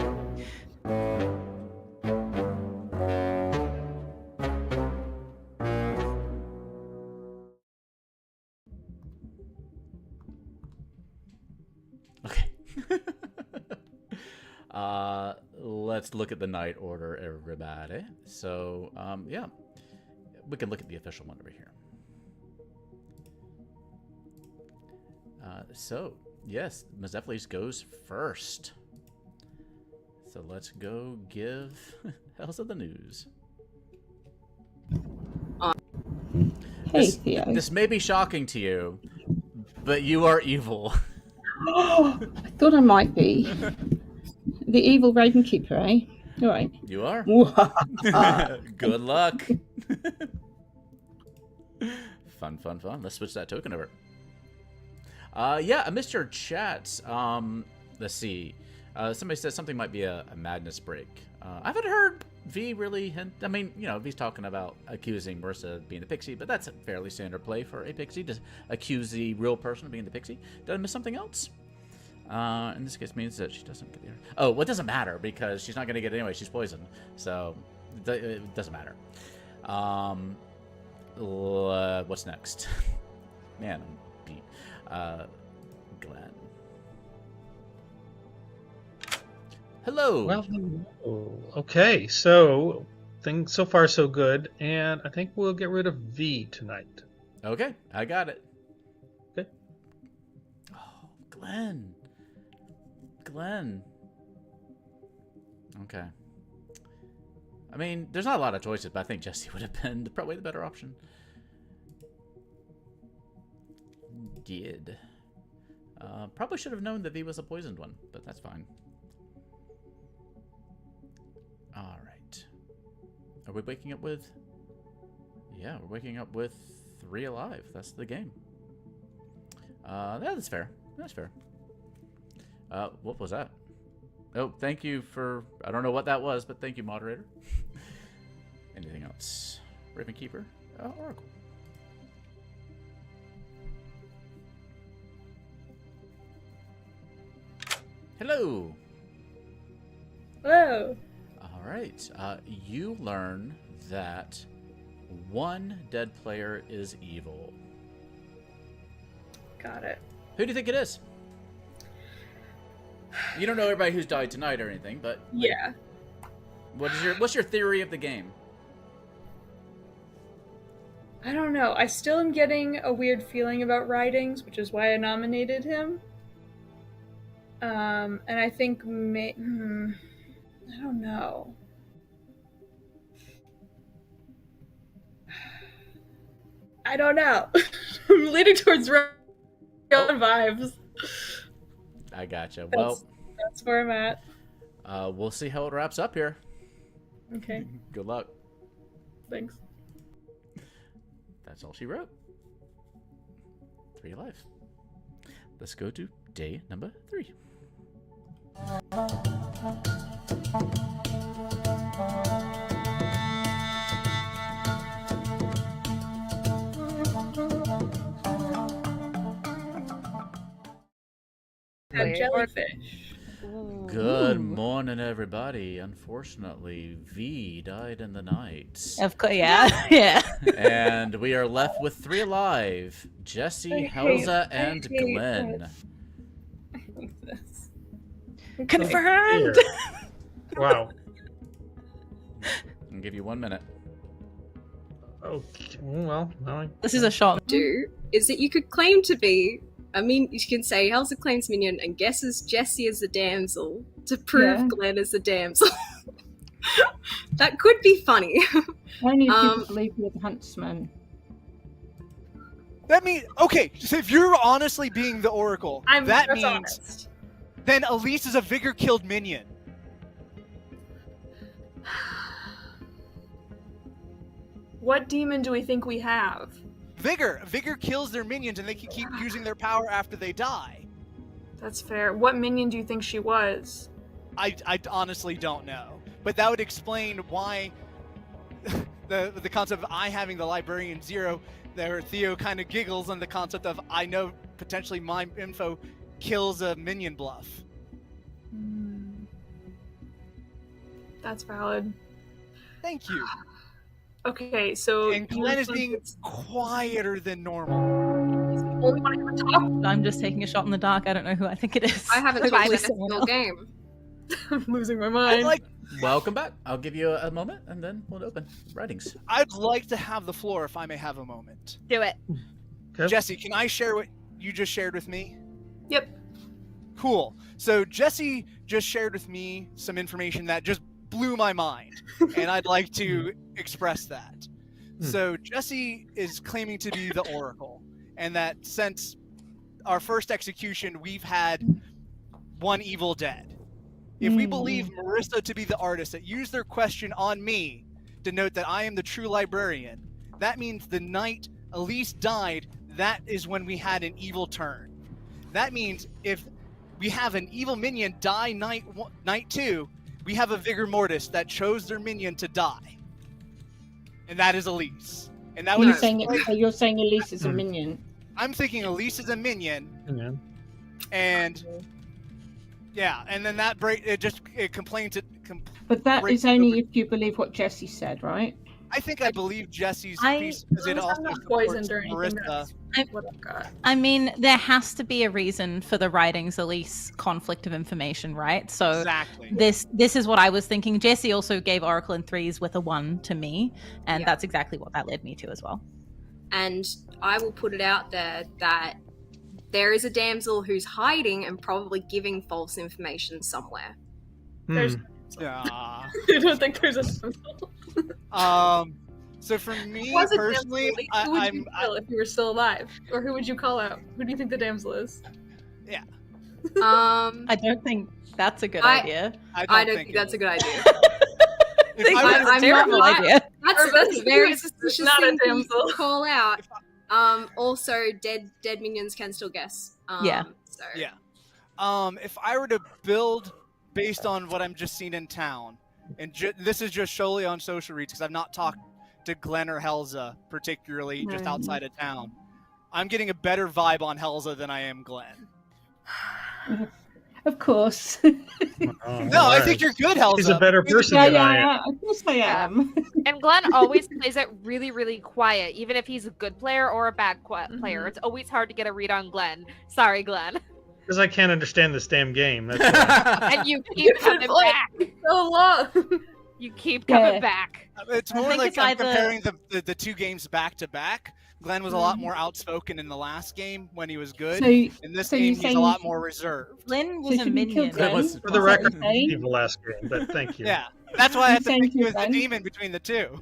Okay. Let's look at the night order, everybody. So, yeah, we can look at the official one over here. So, yes, Mazephles goes first. So let's go give Hells of the News. Hey, Theo. This may be shocking to you, but you are evil. I thought I might be. The evil Raven Keeper, eh? All right. You are. Ah. Good luck. Fun. Let's switch that token over. Yeah, I missed your chat. Let's see. Somebody said something might be a madness break. I haven't heard V really hint. I mean, V's talking about accusing Marissa of being the pixie, but that's a fairly standard play for a pixie to accuse the real person of being the pixie. Did I miss something else? In this case means that she doesn't get the... Oh, well, it doesn't matter because she's not going to get it anyway. She's poisoned. So it doesn't matter. What's next? Man, I'm beat. Glenn. Hello. Well, okay. So things so far so good, and I think we'll get rid of V tonight. Okay, I got it. Okay. Oh, Glenn. Okay. I mean, there's not a lot of choices, but I think Jesse would have been probably the better option. Did. Probably should have known that V was a poisoned one, but that's fine. All right. Are we waking up with... Yeah, we're waking up with 3 alive. That's the game. Yeah, that's fair. That's fair. What was that? Oh, thank you for... I don't know what that was, but thank you, moderator. Anything else? Raven Keeper? Oracle. Hello! Whoa. All right. You learn that 1 dead player is evil. Got it. Who do you think it is? You don't know everybody who's died tonight or anything, but Yeah. what's your theory of the game? I don't know. I still am getting a weird feeling about Ridings, which is why I nominated him. And I think I don't know. I don't know. I'm leaning towards Riding vibes. I gotcha. Well, That's where I'm at. we'll see how it wraps up here. Okay. Good luck. Thanks. That's all she wrote. 3 alive. Let's go to day number 3. A jellyfish. Good morning, everybody. Unfortunately, V died in the night. Of course, yeah. Yeah. And we are left with 3 alive. Jesse, Helza, and Glenn. Confirmed. Wow. I'll give you 1 minute. Okay. Well, no. This is a shot. Do is that you could claim to be. I mean, you can say Helza claims minion and guesses Jessie as the damsel to prove Yeah. Glenn is the damsel. That could be funny. Only if people believe you're the huntsman. That means okay. So if you're honestly being the Oracle, that that's means honest. then Elise is a vigor-killed minion. What demon do we think we have? Vigor kills their minions, and they can keep using their power after they die. That's fair. What minion do you think she was? I honestly don't know, but that would explain why the concept of I having the librarian 0. There, Theo kind of giggles on the concept of I know potentially my info kills a minion bluff. That's valid. Thank you. Okay, so And Glenn is being quieter than normal. only one who talk. I'm just taking a shot in the dark. I don't know who I think it is. I haven't Hopefully talked in a someone single else. game. I'm losing my I'd mind. like Welcome back. I'll give you a moment, and then we'll open writings. I'd like to have the floor if I may have a moment. Do it. Okay. Jesse, can I share what you just shared with me? Yep. Cool. So Jesse just shared with me some information that just blew my mind, and I'd like to express that. So Jesse is claiming to be the Oracle, and that since our first execution, we've had 1 evil dead. If we believe Marissa to be the artist that used their question on me to note that I am the true librarian, that means the night Elise died, that is when we had an evil turn. That means if we have an evil minion die night 2, we have a Vigor Mortis that chose their minion to die. And that is Elise. And that would You're saying, explain- you're saying Elise is a minion. I'm thinking Elise is a minion, Yeah. and yeah, and then that it complains it. But that breaks is only over- if you believe what Jesse said, right? I think I believe Jesse's I- piece because it I'm also not supports poisoned or anything. Marissa. That's what I've got. I mean, there has to be a reason for the writings Elise conflict of information, right? So Exactly. this is what I was thinking. Jesse also gave Oracle in 3s with a 1 to me, and Yeah. that's exactly what that led me to as well. And I will put it out there that there is a damsel who's hiding and probably giving false information somewhere. There's. Yeah. I don't think there's a. So for me Was it personally, damsel? Who would you kill if you were still alive, or who would you call out? Who do you think the damsel is? I don't think that's a good idea. I don't think that's a good idea. If I That's were- a I'm not terrible lying. idea. That's a very suspicious not a thing to damsel. call out. Also, dead minions can still guess. Yeah. So. Yeah. If I were to build based on what I'm just seeing in town, and this is just solely on social reads because I've not talked to Glenn or Helza particularly just outside of town, I'm getting a better vibe on Helza than I am Glenn. Of course. No, I think you're good, Helza. He's a better person yeah, than I am. yeah, of course I am. And Glenn always plays it really, really quiet, even if he's a good player or a bad player. It's always hard to get a read on Glenn. Sorry, Glenn. Because I can't understand this damn game. That's why. And you keep coming back. So long. You keep coming Yeah. back. It's I more think like it's I'm either- comparing the 2 games back to back. Glenn was a lot more outspoken in the last game when he was good. So, In this so game, you're he's saying a you lot should- more reserved. Lynn so was a should we kill minion. Glenn? was- For the Is that what record, you're saying? the last game, but thank you. Yeah, that's why I had to You're pick saying you as the Glenn? demon between the 2.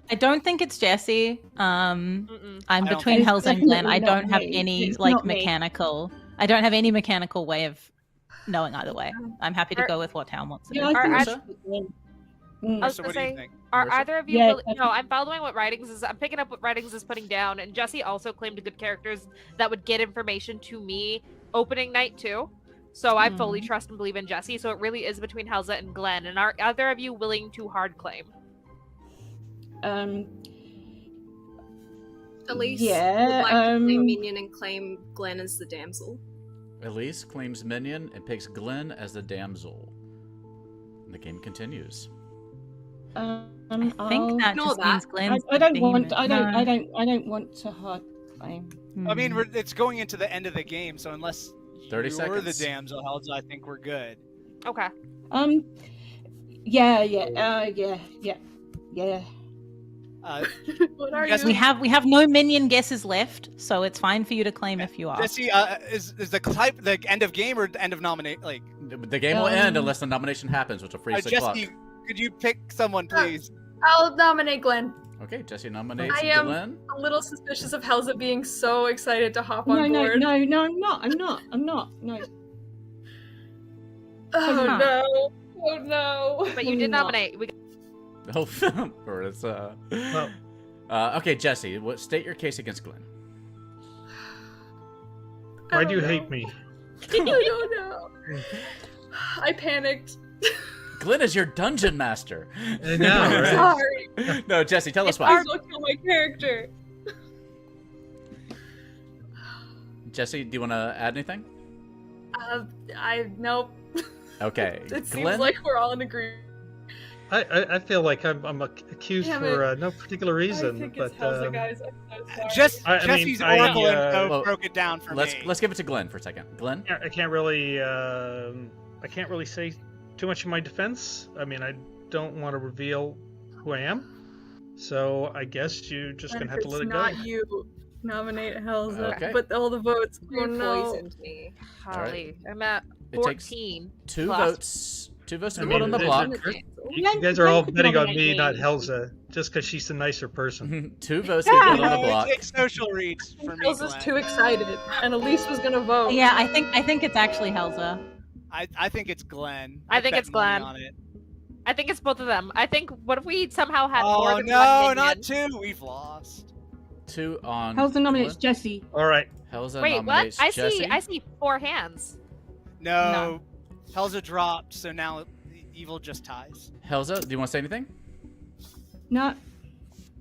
I don't think it's Jesse. I'm I don't between think- Hells and Glenn. I Definitely don't not have me. any It's like not me. mechanical. I don't have any mechanical way of knowing either way. I'm happy to Are- go with what Town wants to do. Yeah, I Are think act- it's Glenn. Mm. I was So gonna what do you say, think? are Marissa? either of you? Yeah, No, I'm following what Writings is. I'm picking up what Writings is putting down, and Jesse also claimed good characters that would get information to me opening night too. So I fully trust and believe in Jesse. So it really is between Helza and Glenn. And are either of you willing to hard claim? Elise Yeah, would like to claim Minion and claim Glenn as the damsel. Elise claims Minion and picks Glenn as the damsel. And the game continues. I think that Ignore just that. means Glenn's I the don't want. demon. I don't want to hard claim. I mean, it's going into the end of the game, so unless 30 you're seconds. the damsel, Helza, I think we're good. Okay. Yeah. What are Yes, you? we have no minion guesses left, so it's fine for you to claim if you are. Jesse, is the type the end of game or end of nominate? Like, The game will end unless the nomination happens, which will freeze the clock. Jesse, could you pick someone, please? I'll nominate Glenn. Okay, Jesse nominates I am Glenn. a little suspicious of Helza being so excited to hop No, on board. no, I'm not. No. Oh Huh. no! Oh no! But you did No. nominate. We Oh, or it's okay, Jesse. State your case against Glenn. Why I do you don't hate know. me? I don't know. I panicked. Glenn is your dungeon master. I know, right? Sorry. No, Jesse, tell us I why. will kill my character. Jesse, do you want to add anything? Nope. Okay, It seems Glenn. like we're all in agreement. I feel like I'm accused Damn for no particular I reason, think but it's Helza, guys. I'm so sorry. Jesse's oracle info Well, broke it down for let's me. give it to Glenn for a second. Glenn. I can't really say too much in my defense. I mean, I don't want to reveal who I am, so I guess you're just gonna have to let it It's go. not you. Nominate Helza. Okay. But all the votes. Oh Who no. poisoned me? Holly, I'm at It takes 14. Two plus. votes. Two votes to I vote on the mean, block. You guys are all Glenn could betting on nominate me, me. not Helza, just because she's the nicer person. 2 votes to vote on the No, block. it's social reads for me, Helza's Glenn. too excited, and Elise was gonna vote. Yeah, I think it's actually Helza. I think it's Glenn. I think bet it's money Glenn. on it. I think it's both of them. I think, what if we somehow had more Oh than no, one not minion? 2. We've lost. 2 on. Helza nominates Glenn. Jesse. All right. Helza Wait, what? nominates I Jesse. see 4 hands. No, Helza dropped, so now evil just ties. Helza, do you want to say anything? No,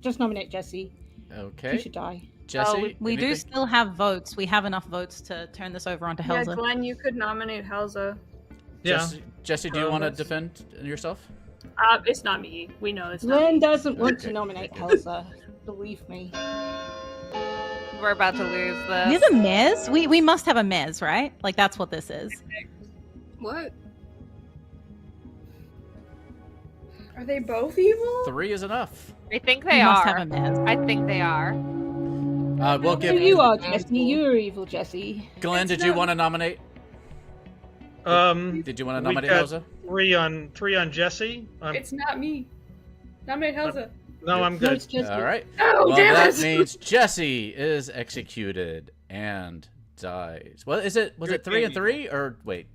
just nominate Jesse. She Okay. should die. Jesse. We do anything? still have votes. We have enough votes to turn this over onto Yeah, Helza. Glenn, you could nominate Helza. Yeah. Jesse, do you want to Yes. defend yourself? It's not me. We know it's not Glenn me. doesn't want Okay. to nominate Helza. Believe me. We're about to lose this. We have a mez? We must have a mez, right? Like that's what this is. What? Are they both evil? 3 is enough. I think We they must are. have a mez. I think they are. We'll No, give. you are Jesse. You are evil, Jesse. Glenn, It's did you not- want to nominate? Did you want to we nominate got Helza? 3 on Jesse. It's not me. Nominate Helza. No, I'm No, good. it's Jesse. All right. Oh, Well, damn that it! means Jesse is executed and dies. Well, was it 3 and 3 or wait?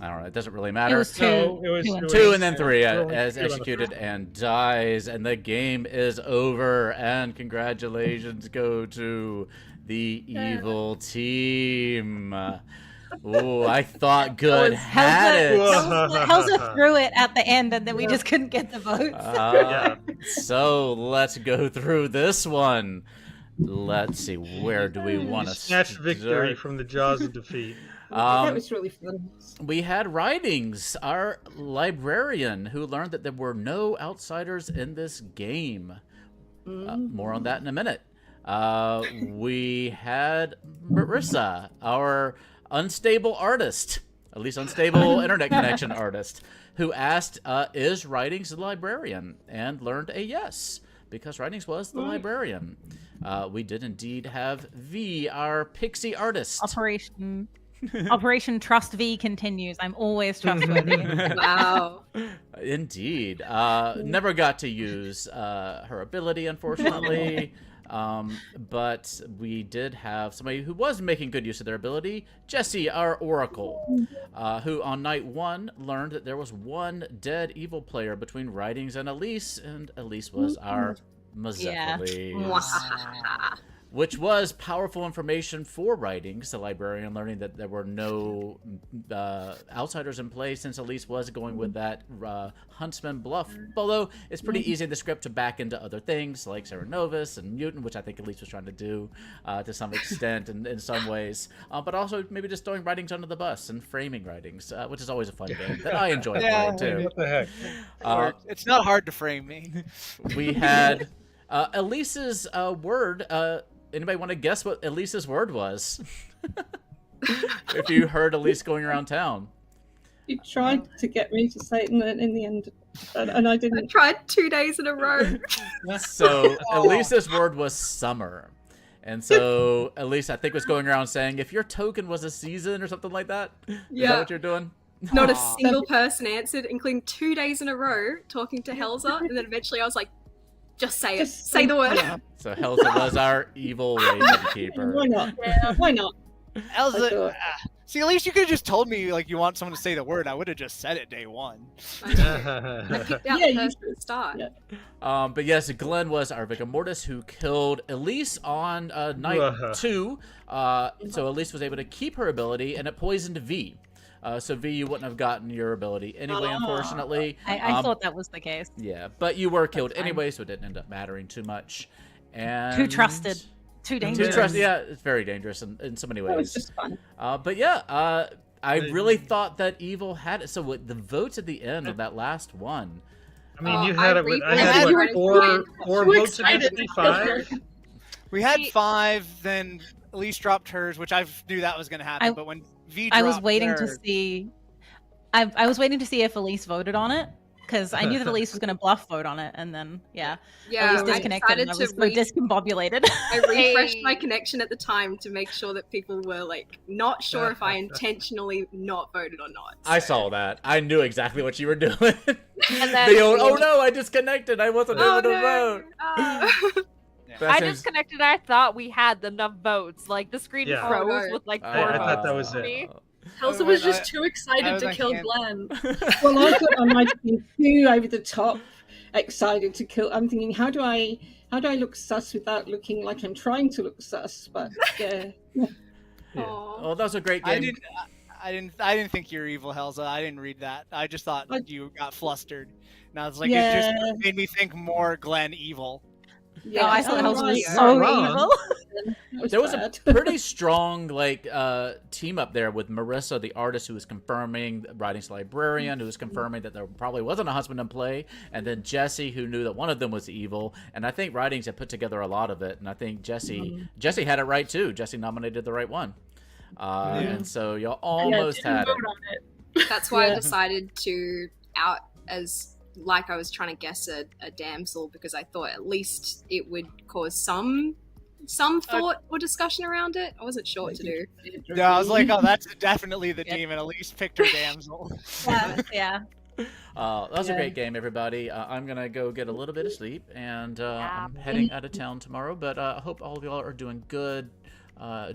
I don't know. It doesn't really It matter. was 2. No, it was 2 and 2 and then 3 Yeah, as 2 on the executed and dies, and the game is over. And congratulations go to the evil team. Oh, I thought good had it. Helza threw it at the end, and then we just couldn't get the votes. Yeah. So let's go through this one. Let's see, where do we want to Snatched victory from the jaws of defeat. That was really fun. We had Writings, our librarian, who learned that there were no outsiders in this game. More on that in a minute. We had Marissa, our unstable artist, at least unstable internet connection artist, who asked, is Writings the librarian? And learned a yes, because Writings was the librarian. We did indeed have V, our pixie artist. Operation Trust V continues. I'm always trustworthy. Wow. Indeed. Never got to use her ability, unfortunately. But we did have somebody who was making good use of their ability, Jesse, our Oracle, who on night 1 learned that there was one dead evil player between Writings and Elise was our Mazephaly. Which was powerful information for Writings, the librarian, learning that there were no outsiders in play since Elise was going with that Huntsman bluff. Although it's pretty easy in the script to back into other things like Serenovus and Mutant, which I think Elise was trying to do to some extent in some ways. But also maybe just throwing Writings under the bus and framing Writings, which is always a fun game that I enjoy playing too. What the heck? It's not hard to frame me. We had Elise's word. Anybody want to guess what Elise's word was? If you heard Elise going around town. You tried to get me to say it in the end, and I didn't. I tried 2 days in a row. So Elise's word was summer. And so Elise, I think, was going around saying, if your token was a season or something like that. Is that what you're doing? Not a single person answered, including 2 days in a row talking to Helza. And then eventually I was like, just say it. Say the word. Yeah. So Helza was our evil Raven keeper. Why not? Yeah, why not? Elza, see, at least you could have just told me like you want someone to say the word. I would have just said it day 1. I picked out the person at the start. Yeah. But yes, Glenn was our Vigor Mortis who killed Elise on night 2. So Elise was able to keep her ability, and it poisoned V. So V, you wouldn't have gotten your ability anyway, unfortunately. I thought that was the case. Yeah, but you were killed anyway, so it didn't end up mattering too much. And Too trusted. Too dangerous. Yeah, it's very dangerous in so many ways. That was just fun. But yeah, I really thought that Evil had it. So the votes at the end of that last one. I mean, you had it. I had you what, were four votes against me, 5. We had 5, then Elise dropped hers, which I knew that was going to happen. But when V dropped I was waiting to hers, see. I was waiting to see if Elise voted on it, because I knew that Elise was going to bluff vote on it, and then Elise disconnected, and I was so discombobulated. I refreshed my connection at the time to make sure that people were like not sure if I intentionally not voted or not. I saw that. I knew exactly what you were doing. And then oh no, I disconnected. I wasn't able to vote. I disconnected. I thought we had enough votes. Like the screen froze with like 4 votes. I thought that was it. Helsa was just too excited to kill Glenn. Well, I thought I might have been too over the top excited to kill. I'm thinking, how do I look sus without looking like I'm trying to look sus? But yeah. Oh, that was a great game. I didn't think you were evil, Helza. I didn't read that. I just thought you got flustered. And I was like, it just made me think more Glenn evil. Yeah, I thought Helsa was right. so evil. There was a pretty strong team up there with Marissa, the artist, who was confirming, Writing's librarian, who was confirming that there probably wasn't a husband in play, and then Jesse, who knew that one of them was evil. And I think Writings had put together a lot of it, and I think Jesse had it right too. Jesse nominated the right one, and so y'all almost had it. That's why I decided to out as like I was trying to guess a damsel, because I thought at least it would cause some thought or discussion around it. I wasn't sure what to do. No, I was like, oh, that's definitely the demon. At least picked her damsel. Yeah. That was a great game, everybody. I'm going to go get a little bit of sleep, and I'm heading out of town tomorrow, but I hope all of y'all are doing good.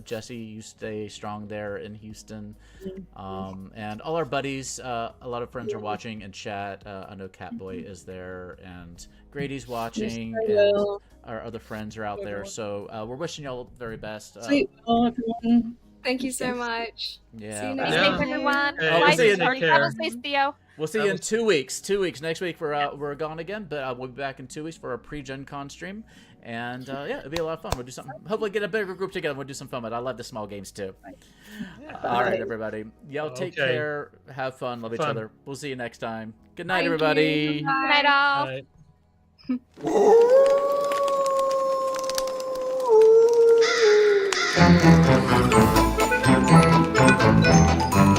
Jesse, you stay strong there in Houston. And all our buddies, a lot of friends are watching in chat. I know Catboy is there, and Grady's watching, and our other friends are out there. So we're wishing y'all the very best. Sleep well, everyone. Thank you so much. Yeah. See you Be next safe, time. everyone. Hey, we'll see you Party next travel year. safe, Theo. We'll see you in 2 weeks. 2 weeks. Next week we're gone again, but we'll be back in 2 weeks for a pre-Gen Con stream. And it'll be a lot of fun. We'll do something. Hopefully, get a bigger group together. We'll do some fun. But I love the small games too. All right, everybody. Y'all take care. Have fun. Love each other. We'll see you next time. Good night, everybody. Good Night all. Bye.